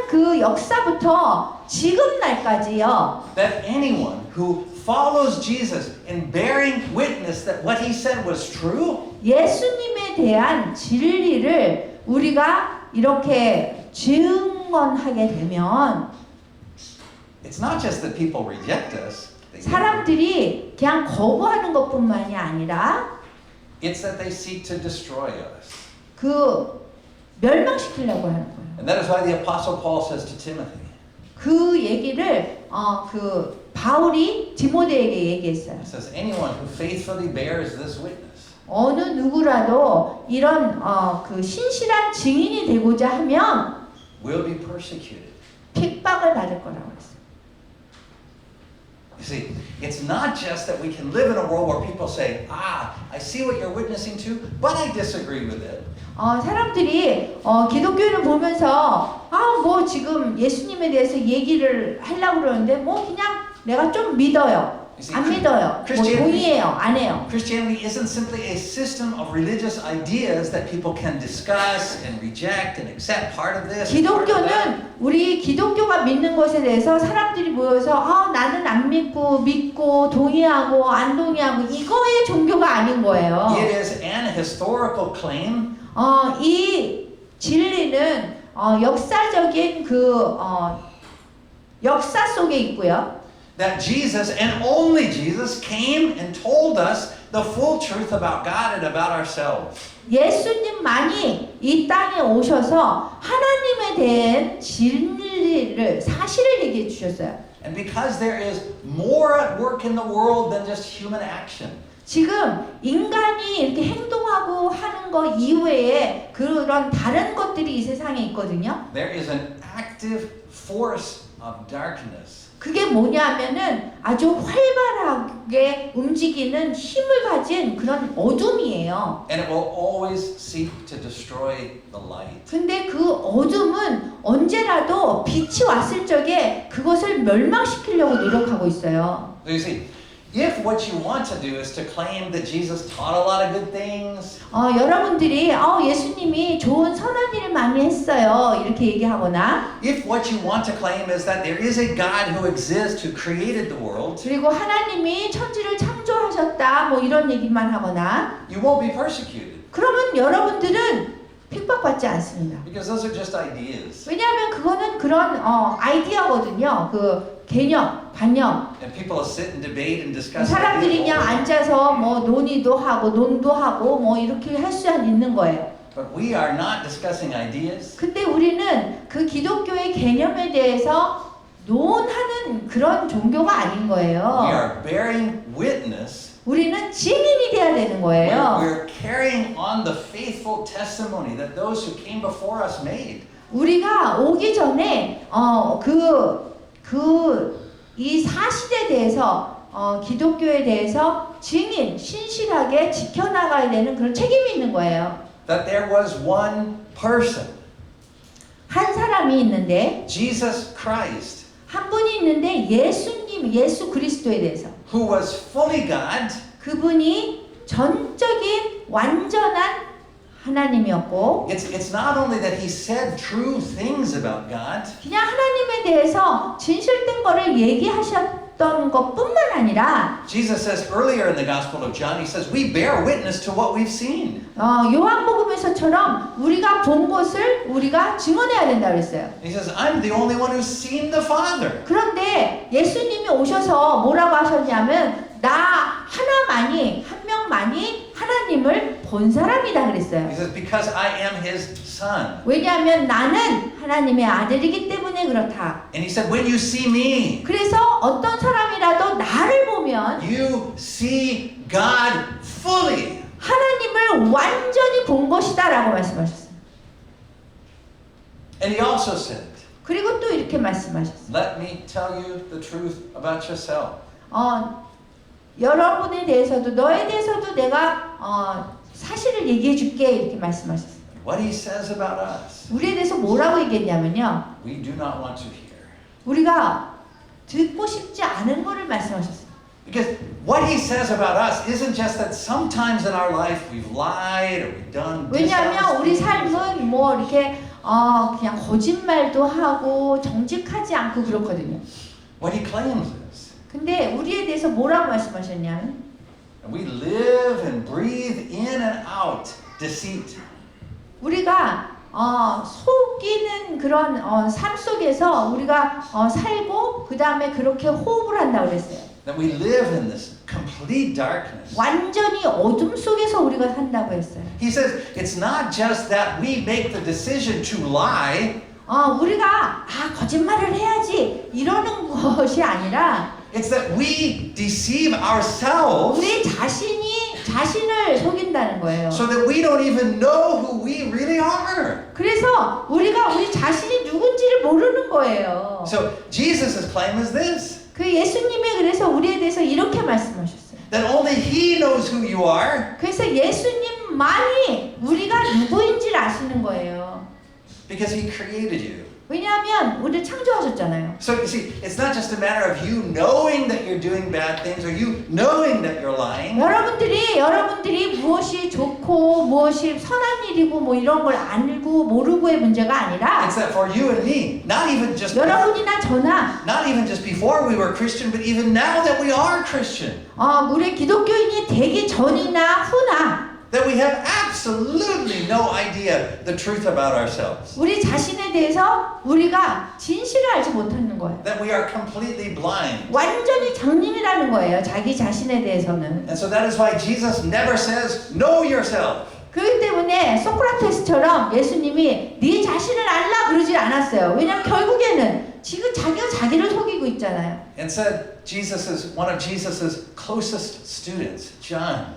그 역사부터 지금 날까지요. that anyone who follows Jesus in bearing witness that what he said was true, 예수님에 대한 진리를 우리가 이렇게 증언하게 되면 it's not just that people reject us. 사람들이 그냥 거부하는 것뿐만이 아니라 It's that they seek to destroy us. 그 멸망시키려고 하는 거예요. And that is why the Apostle Paul says to Timothy, 그 얘기를 그 바울이 디모데에게 얘기했어요. he says, anyone who faithfully bears this witness 어느 누구라도 이런 그 신실한 증인이 되고자 하면 will be persecuted. 핍박을 받을 거라고 했어요. You see, it's not just that we can live in a world where people say, I see what you're witnessing to, but I disagree with it. 사람들이 기독교를 보면서 뭐 지금 예수님에 대해서 얘기를 하려고 그러는데 뭐 그냥 내가 좀 믿어요. 안 믿어요. 뭐 동의해요. 안 해요. Christianity isn't simply a system of religious ideas that people can discuss and reject and accept part of this. 기독교는 우리 기독교가 믿는 것에 대해서 사람들이 모여서 나는 안 믿고 동의하고 안 동의하고 이거의 종교가 아닌 거예요. It is an historical claim. 이 진리는 역사적인 역사 속에 있고요. That Jesus and only Jesus came and told us the full truth about God and about ourselves. 예수님만이 이 땅에 오셔서 하나님에 대한 진리를 사실을 얘기해 주셨어요. And because there is more at work in the world than just human action. 지금 인간이 이렇게 행동하고 하는 거 이외에 그런 다른 것들이 이 세상에 있거든요. There is an active force of darkness. 그게 뭐냐면은 아주 활발하게 움직이는 힘을 가진 그런 어둠이에요. And it will always seek to destroy the light. 근데 그 어둠은 언제라도 빛이 왔을 적에 그것을 멸망시키려고 노력하고 있어요. So you see, if what you want to do is to claim that Jesus taught a lot of good things, 여러분들이 예수님이 좋은 선한 일을 많이 했어요. 이렇게 얘기하거나 if what you want to claim is that there is a God who exists, who created the world, 그리고 하나님이 천지를 창조하셨다 뭐 이런 얘기만 하거나 you won't be persecuted 그러면 여러분들은 핍박받지 않습니다. because those are just ideas. 왜냐하면 그거는 그런 아이디어거든요. 그 개념, 관념. And people will sit and debate and discuss 사람들이 그냥 ideas. 앉아서 뭐 논의도 하고 논도 하고 뭐 이렇게 할 수 있는 거예요. But we are not discussing ideas. 근데 우리는 그 기독교의 개념에 대해서 논하는 그런 종교가 아닌 We 거예요. are bearing witness. 우리는 증인이 돼야 되는 거예요. We're carrying on the faithful testimony that those who came before us made. 우리가 오기 전에 이 사실에 대해서 기독교에 대해서 증인, 신실하게 지켜나가야 되는 그런 책임이 있는 거예요. That there was one person, 한 사람이 있는데 Jesus Christ, 한 분이 있는데 예수 그리스도에 대해서 who was fully God 그분이 전적인 완전한 하나님이었고 It's not only that he said true things about God, 그냥 하나님에 대해서 진실된 거를 얘기하셨던 것뿐만 아니라 Jesus says earlier in the Gospel of John, he says, we bear witness to what we've seen. 요한복음에서처럼 우리가 본 것을 우리가 증언해야 된다 그랬어요. He says, I'm the only one who's seen the Father. 그런데 예수님이 오셔서 뭐라고 하셨냐면 나 하나만이 한 명만이 하나님을 본 사람이다 그랬어요. He says, because I am his son. 왜냐하면 나는 하나님의 아들이기 때문에 그렇다. And he said, when you see me, 그래서 어떤 사람이라도 나를 보면 you see God fully. 하나님을 완전히 본 것이다 라고 말씀하셨어요. And he also said, 그리고 또 이렇게 말씀하셨어요. let me tell you the truth about yourself. 여러분에 대해서도 너에 대해서도 내가 사실을 얘기해 줄게 이렇게 말씀하셨어요. What he says about us, 우리에 대해서 뭐라고 얘기했냐면요. we do not want to hear. 우리가 듣고 싶지 않은 거를 말씀하셨어요. Because what he says about us isn't just that sometimes in our life we've lied or we've done 왜냐하면 우리 dishonest things. 삶은 뭐 이렇게 그냥 거짓말도 하고 정직하지 않고 그렇거든요. What he claims is, 근데 우리에 대해서 뭐라고 말씀하셨냐면 we live and breathe in and out deceit. 우리가 속이는 그런 삶 속에서 우리가 살고 그 다음에 그렇게 호흡을 한다고 그랬어요. That we live in this complete darkness. 완전히 어둠 속에서 우리가 산다고 했어요. He says it's not just that we make the decision to lie. 우리가 거짓말을 해야지 이러는 것이 아니라 It's that we deceive ourselves 우리 자신을 속인다는 거예요. so that we don't even know who we really are. 그래서 우리가 우리 자신이 누군지를 모르는 거예요. So Jesus' claim is this. 그 예수님이 그래서 우리에 대해서 이렇게 말씀하셨어요. That only he knows who you are. 그래서 예수님만이 우리가 누구인지를 아시는 거예요. Because he created you. 왜냐하면 우리를 창조하셨잖아요. So you see, it's not just a matter of you knowing that you're doing bad things or you knowing that you're lying. 여러분들이 무엇이 좋고 무엇이 선한 일이고 뭐 이런 걸 알고 모르고의 문제가 아니라 It's that for you and me, not even just 여러분이나 저나 not even just before we were Christian, but even now that we are Christian. 우리 기독교인이 되기 전이나 후나 that we have absolutely no idea the truth about ourselves. 우리 자신에 대해서 우리가 진실을 알지 못하는 거예요. That we are completely blind. 완전히 장님이라는 거예요. 자기 자신에 대해서는. And so that is why Jesus never says, know yourself. 그렇기 때문에 소크라테스처럼 예수님이 네 자신을 알라 그러지 않았어요. 왜냐하면 결국에는 지금 자기가 자기를 속이고 있잖아요. And said Jesus is one of Jesus's closest students, John.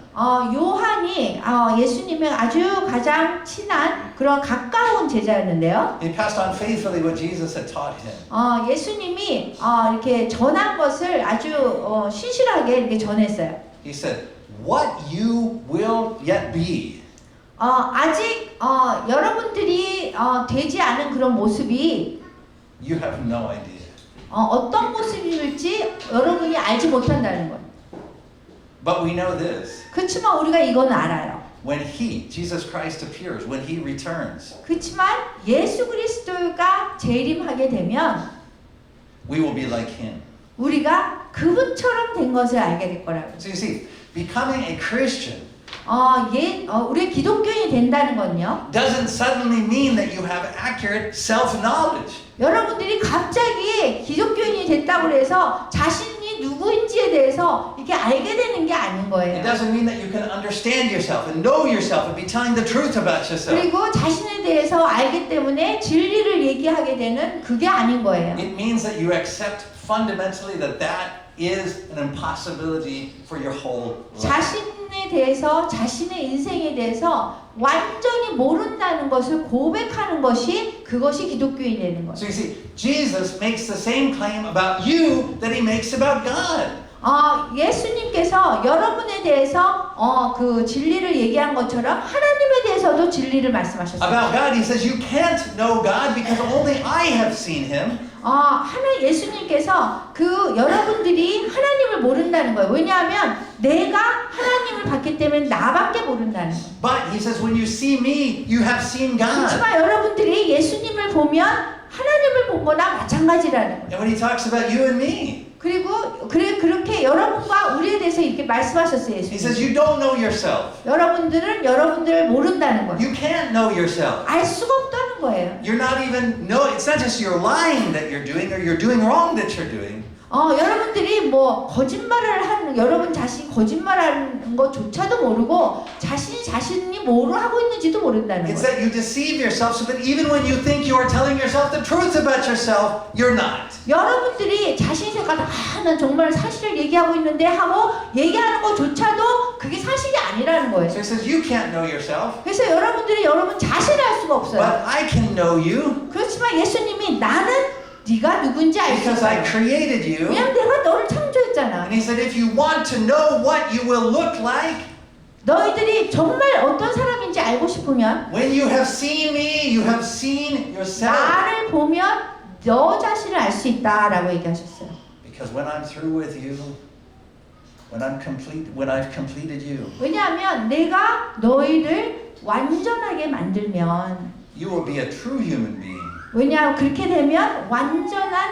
요한이 예수님의 아주 가장 친한 그런 가까운 제자였는데요. He passed on faithfully what Jesus had taught him. 예수님이 이렇게 전한 것을 아주 신실하게 이렇게 전했어요. He said, what you will yet be. 아직 여러분들이 되지 않은 그런 모습이 You have no idea. 어떤 모습일지 여러분이 알지 못한다는 거예요. But we know this. 그렇지만 우리가 이건 알아요. When He, Jesus Christ, appears, when He returns, 그렇지만 예수 그리스도가 재림하게 되면 we will be like Him. 우리가 그분처럼 된 것을 알게 될 거라고. So you see, becoming a Christian 우리 기독교인이 된다는 건요. doesn't suddenly mean that you have accurate self-knowledge. 여러분들이 갑자기 기독교인이 됐다고 해서 자신이 누구인지에 대해서 이렇게 알게 되는 게 아닌 It 거예요. doesn't mean that you can understand yourself and know yourself and be telling the truth about yourself. 그리고 자신에 대해서 알기 때문에 진리를 얘기하게 되는 그게 아닌 거예요. It means that you accept fundamentally that that is an impossibility for your whole life. 자신에 대해서 자신의 인생에 대해서 완전히 모른다는 것을 고백하는 것이 그것이 기독교인이 되는 거예요. So you see, Jesus makes the same claim about you that He makes about God. 예수님께서 여러분에 대해서 그 진리를 얘기한 것처럼 하나님에 대해서도 진리를 말씀하셨어요. About God, He says, you can't know God because only I have seen Him. 예수님께서 그 여러분들이 하나님을 모른다는 거예요. 왜냐하면 내가 하나님을 봤기 때문에 나밖에 모른다는 거예요. But He says, when you see me, you have seen God. 그렇지만 여러분들이 예수님을 보면 하나님을 본 거나 마찬가지라는 거예요. And when He talks about you and me, 그리고 그렇게 여러분과 우리에 대해서 이렇게 말씀하셨어요. He 예수님. says, you don't know yourself. 여러분들은 여러분들을 모른다는 거예요. You can't know yourself. 알 수가 없다는 거예요. You're not even, no, it's not just you're lying that you're doing or you're doing wrong that you're doing. 여러분들이 뭐 거짓말을 하는 여러분 자신이 거짓말하는 것조차도 모르고 자신이 뭐를 하고 있는지도 모른다는 It's 거예요. that you deceive yourself so that even when you think you are telling yourself the truth about yourself, you're not. 여러분들이 자신 생각에 난 정말 사실을 얘기하고 있는데 하고 얘기하는 것조차도 그게 사실이 아니라는 거예요. So He says, you can't know yourself, 그래서 여러분들이 여러분 자신을 알 수가 없어요. but I can know you 그렇지만 예수님이 나는 네가 누군지 알 수 because I 있다. created you. 왜냐면 내가 너를 창조했잖아. And He said, if you want to know what you will look like, 너희들이 정말 어떤 사람인지 알고 싶으면 when you have seen me, you have seen yourself. 나를 보면 너 자신을 알 수 있다라고 얘기하셨어요. Because when I'm through with you, when I've completed you, 왜냐하면 내가 너희를 완전하게 만들면 you will be a true human being. 왜냐하면 그렇게 되면 완전한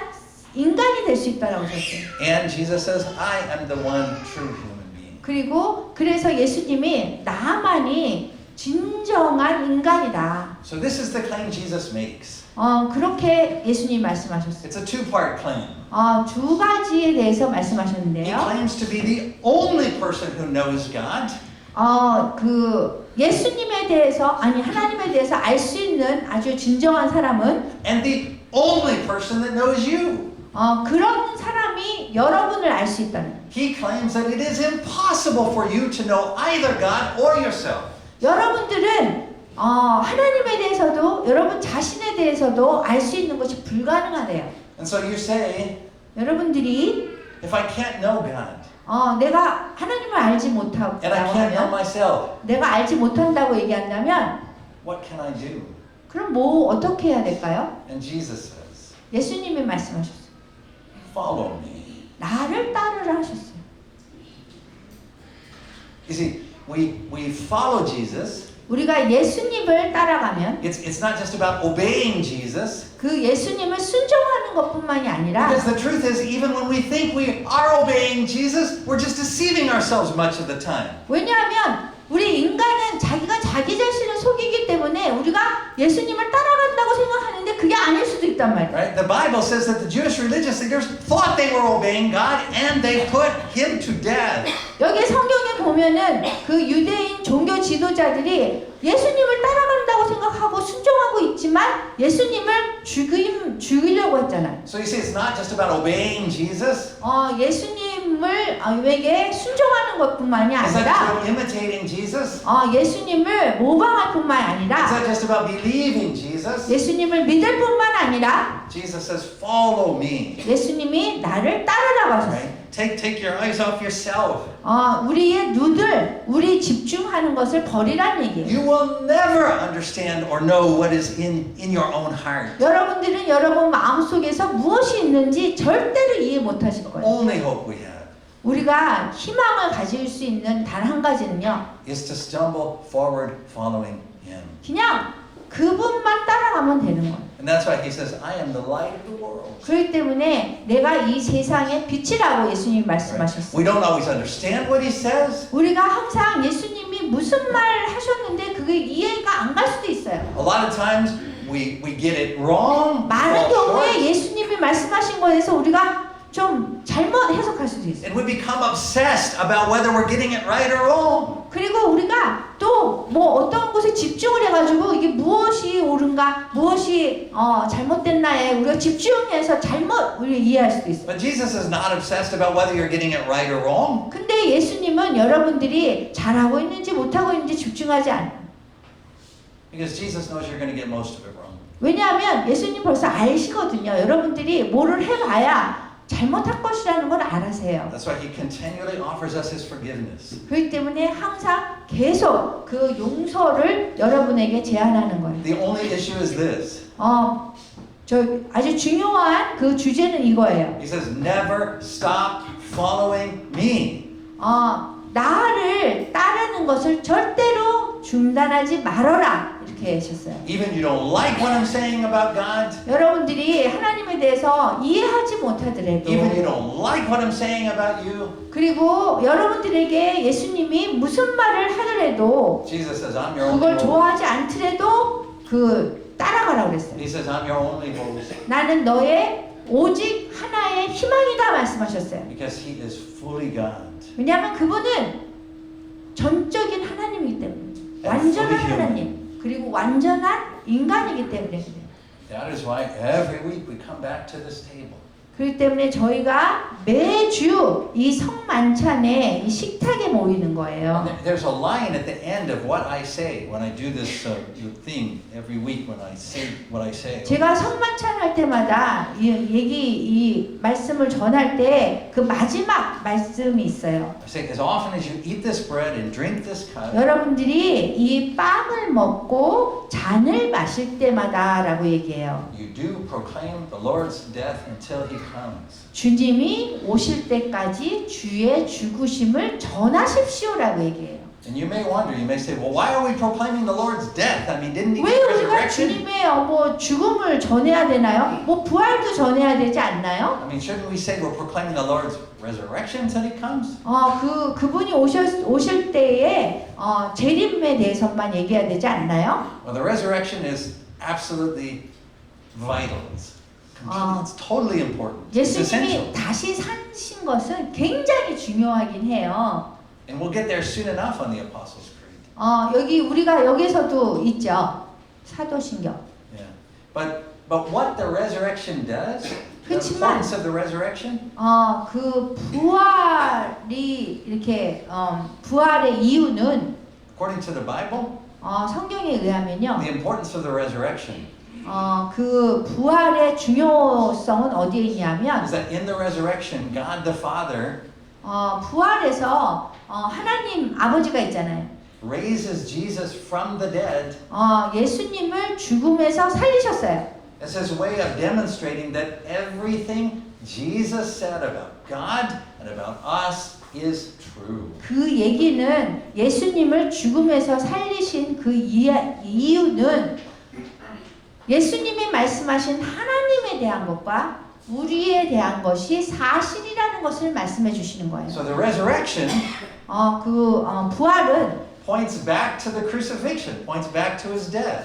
인간이 될 수 있다라고 하셨어요. And Jesus says, I am the one true human being. 그래서 예수님이 나만이 진정한 인간이다. So this is the claim Jesus makes. 그렇게 예수님 말씀하셨어요. It's a two-part claim. 두 가지에 대해서 He 말씀하셨는데요. claims to be the only person who knows God. 예수님에 대해서 하나님에 대해서 알 수 있는 아주 진정한 사람은 And the only person that knows you. 그런 사람이 여러분을 알 수 있다는 거예요. He claims that it is impossible for you to know either God or yourself. 여러분들은 하나님에 대해서도 여러분 자신에 대해서도 알 수 있는 것이 불가능하대요. And so you say, 여러분들이 if I can't know God, 내가 하나님을 알지 못하고 and I can't know 하면 myself, 내가 알지 못한다고 얘기한다면 what can I do? 그럼 뭐 어떻게 해야 될까요? And Jesus says, 예수님이 말씀하셨어요. follow me. 나를 따르라 하셨어요. You see, we follow Jesus. 우리가 예수님을 따라가면 It's not just about obeying Jesus. 그 예수님을 순종하는 것뿐만이 아니라 Because the truth is, even when we think we are obeying Jesus, we're just deceiving ourselves much of the time. 왜냐하면 우리 인간은 자기 자신을 속이기 때문에 우리가 예수님을 따라간다고 생각하는데 그게 아닐 수도 있단 말이에요. Right? The Bible says that the Jewish religious leaders thought they were obeying God and they put him to death. 여기 성경에 보면은 그 유대인 종교 지도자들이 예수님을 따라간다고 생각하고 순종하고 있지만 예수님을 죽이려고 했잖아요. So you see, it's not just about obeying Jesus. 예수님에게 순종하는 것뿐만이 It's not just 아니라 about imitating Jesus. 예수님을 모방할 뿐만 It's 아니라 not just about believing Jesus. 예수님을 믿을 뿐만 아니라 Jesus says, follow me. 예수님이 나를 따르라고 하셨어요. Right? Take your eyes off yourself. 우리의 눈을 우리 집중하는 것을 버리란 얘기예요. You will never understand or know what is in your own heart. 여러분들은 여러분 마음속에서 무엇이 있는지 절대로 이해 못하실 거예요. Only hope we have 우리가 희망을 가질 수 있는 단 한 가지는요. is to stumble forward following him. 그냥 그분만 따라가면 되는 거예요. And that's why he says, I am the light of the world. 그렇기 때문에 내가 이 세상의 빛이라고 예수님이 말씀하셨어요. We don't always understand what he says. 우리가 항상 예수님이 무슨 말 하셨는데 그게 이해가 안 갈 수도 있어요. A lot of times we get it wrong. 많은 fall 경우에 short, 예수님이 말씀하신 거에서 우리가 좀 잘못 해석할 수도 있어요. and we become obsessed about whether we're getting it right or wrong. 그리고 우리가 또 뭐 어떤 곳에 집중을 해가지고 이게 무엇이 옳은가 무엇이 잘못됐나에 우리가 집중해서 잘못 우리가 이해할 수도 있어요. But Jesus is not obsessed about whether you're getting it right or wrong. 근데 예수님은 여러분들이 잘하고 있는지 못하고 있는지 집중하지 않아요. Because Jesus knows you're going to get most of it wrong. 왜냐하면 예수님 벌써 아시거든요. 여러분들이 뭐를 해봐야 잘못할 것이라는 걸 알아세요. That's why he continually offers us his forgiveness. 그렇기 때문에 항상 계속 그 용서를 여러분에게 제안하는 거예요. The only issue is this. 저 아주 중요한 그 주제는 이거예요. He says, never stop following me. 나를 따르는 것을 절대로 중단하지 말아라 이렇게 하셨어요. Even you don't like what I'm saying about God. 여러분들이 하나님에 대해서 이해하지 못하더라도 Even you don't like what I'm saying about you. 그리고 여러분들에게 예수님이 무슨 말을 하더라도 Jesus says, I'm your only 그걸 hope. 좋아하지 않더라도 따라가라고 그랬어요. He says, I'm your only hope. 나는 너의 오직 하나의 희망이다 말씀하셨어요. Because he is fully God. 왜냐하면 그분은 전적인 하나님이기 때문에 완전한 하나님 그리고 완전한 인간이기 때문에 그래요. That is why every week we come back to this table. 그렇기 때문에 저희가 매주 이 성만찬에 이 식탁에 모이는 거예요. There's a line at the end of what I say when I do this thing every week when I say what I say. 제가 성만찬 할 때마다 이 말씀을 전할 때 그 마지막 말씀이 있어요. I say, as often as you eat this bread and drink this cup, 여러분들이 이 빵을 먹고 잔을 마실 때마다라고 얘기해요. you do proclaim the Lord's death until he comes. 주님이 오실 때까지 주의 죽으심을 전하십시오라고 얘기해요. And you may wonder, you may say, well, why are we proclaiming the Lord's death? I mean, didn't he 왜 get 우리가 resurrection? 주님의 죽음을 전해야 되나요? 부활도 전해야 되지 않나요? I mean, shouldn't we say we're proclaiming the Lord's resurrection until he comes? 그분이 오실 때에 재림에 대해서만 얘기해야 되지 않나요? Well, the resurrection is absolutely vital. It's totally important. It's essential. 예수님이 다시 사신 것은 굉장히 중요하긴 해요. And we'll get there soon enough on the Apostles' Creed. 여기 우리가 여기서도 있죠. 사도신경. Yeah. But what the resurrection does, the 그치만 importance of the resurrection, 그 부활이 이렇게 부활의 이유는 according to the Bible, 성경에 의하면요. the importance of the resurrection 그 부활의 중요성은 어디에 있냐면 is that in the resurrection, God the Father 부활에서 하나님 아버지가 있잖아요. raises Jesus from the dead. 예수님을 죽음에서 살리셨어요. It's his way of demonstrating that everything Jesus said about God and about us is true. 그 얘기는 예수님을 죽음에서 살리신 그 이유는 예수님이 말씀하신 하나님에 대한 것과 우리에 대한 것이 사실이라는 것을 말씀해 주시는 거예요. So the resurrection 부활은 points back to the crucifixion, points back to his death.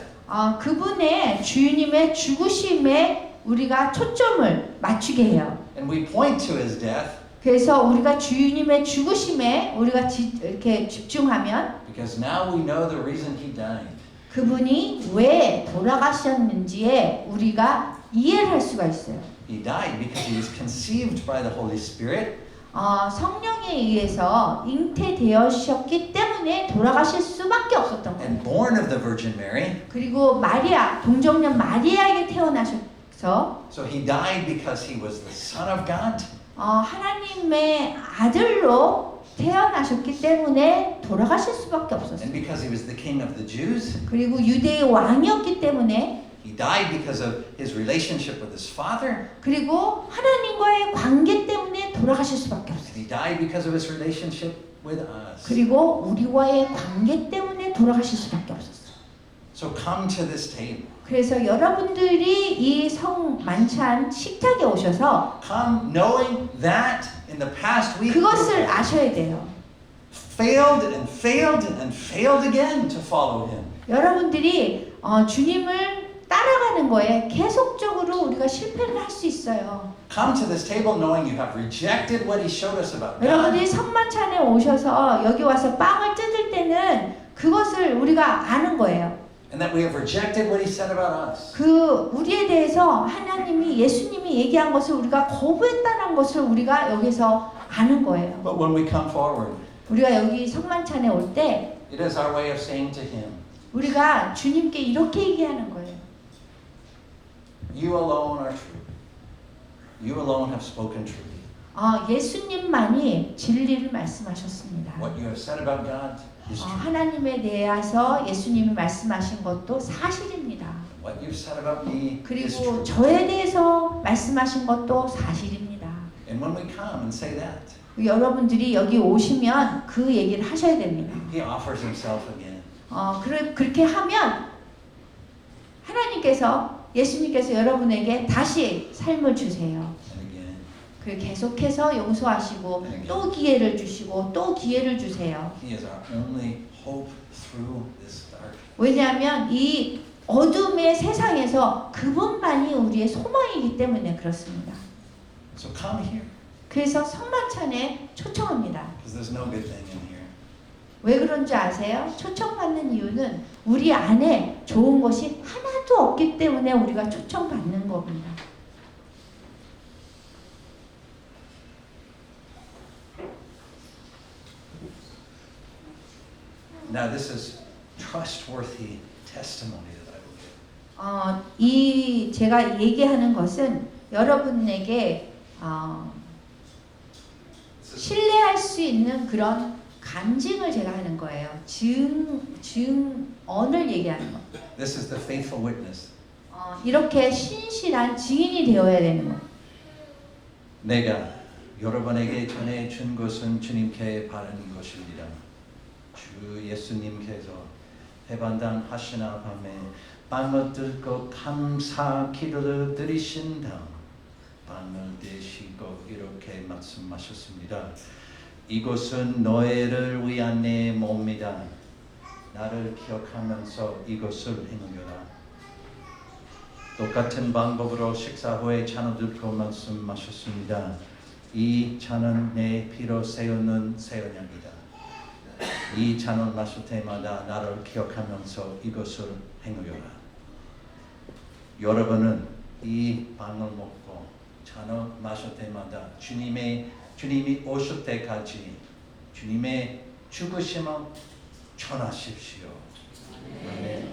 그분의 주님의 죽으심에 우리가 초점을 맞추게 해요. And we point to his death 그래서 우리가 주님의 죽으심에 우리가 이렇게 집중하면 because now we know the reason he died. 그분이 왜 돌아가셨는지에 우리가 이해를 할 수가 있어요. He died because he was conceived by the Holy Spirit 성령에 의해서 잉태되었기 때문에 돌아가실 수밖에 없었던 거예요. and born of the Virgin Mary. 그리고 마리아, 동정녀 마리아에게 태어나셔서 So he died because he was the Son of God. 하나님의 아들로 태어나셨기 때문에 돌아가실 수밖에 없었어요. And because he was the King of the Jews. 그리고 유대의 왕이었기 때문에 He died because of his relationship with his Father. 그리고 하나님과의 관계 때문에 돌아가실 수밖에 없어요. And he died because of his relationship with us. 그리고 우리와의 관계 때문에 돌아가실 수밖에 없었어요. So come to this table. 그래서 여러분들이 이 성만찬 식탁에 오셔서 Come knowing that in the past week 그것을 아셔야 돼요. failed and failed and failed again to follow him. 여러분들이 주님을 따라가는 거에 계속적으로 우리가 실패를 할 수 있어요. Come to this table knowing you have rejected what he showed us about God. 여러분들이 성만찬에 오셔서 여기 와서 빵을 뜯을 때는 그것을 우리가 아는 거예요. And that we have rejected what he said about us. 그 우리에 대해서 하나님이 예수님이 얘기한 것을 우리가 거부했다는 것을 우리가 여기서 아는 거예요. But when we come forward, 우리가 여기 성만찬에 올 때 it is our way of saying to him, 우리가 주님께 이렇게 얘기하는 거예요. you alone are true. You alone have spoken truth. 예수님만이 진리를 말씀하셨습니다. What you have said about God is true. 하나님에 대해서 예수님이 말씀하신 것도 사실입니다. What you've said about me is 그리고 true. 저에 대해서 말씀하신 것도 사실입니다. And when we come and say that, 여러분들이 여기 오시면 그 얘기를 하셔야 됩니다. he offers himself again. 그렇게 하면 하나님께서 예수님께서 여러분에게 다시 삶을 주세요. And again. 그리고 계속해서 용서하시고 또 기회를 주시고 또 기회를 주세요. He is our only hope through this dark. 왜냐하면 이 어둠의 세상에서 그분만이 우리의 소망이기 때문에 그렇습니다. So come here, 그래서 성만찬에 초청합니다. because there's no good thing in here. 왜 그런지 아세요? 초청받는 이유는 우리 안에 좋은 것이 하나도 없기 때문에 우리가 초청받는 겁니다. Now this is trustworthy testimony that I will give. 제가 얘기하는 것은 여러분에게 신뢰할 수 있는 그런 간증을 제가 하는 거예요. 증언을 얘기하는 거. This is the faithful witness. 이렇게 신실한 증인이 되어야 되는 거. 내가 여러분에게 전해 준 것은 주님께 바라는 것입니다. 주 예수님께서 해반당 하시나 밤에 빵을 들고 감사 기도를 드리신 다음 빵을 드시고 이렇게 말씀하셨습니다. 이것은 너희를 위한 내 몸이다. 나를 기억하면서 이것을 행하여라. 똑같은 방법으로 식사 후에 잔을 들고 말씀하셨습니다. 이 잔은 내 피로 세우는 새 언약이다. 이 잔을 마실 때마다 나를 기억하면서 이것을 행하여라. 여러분은 이 빵을 먹고 잔을 마실 때마다 주님이 오실 때까지 주님의 죽으심을 전하십시오. 아멘.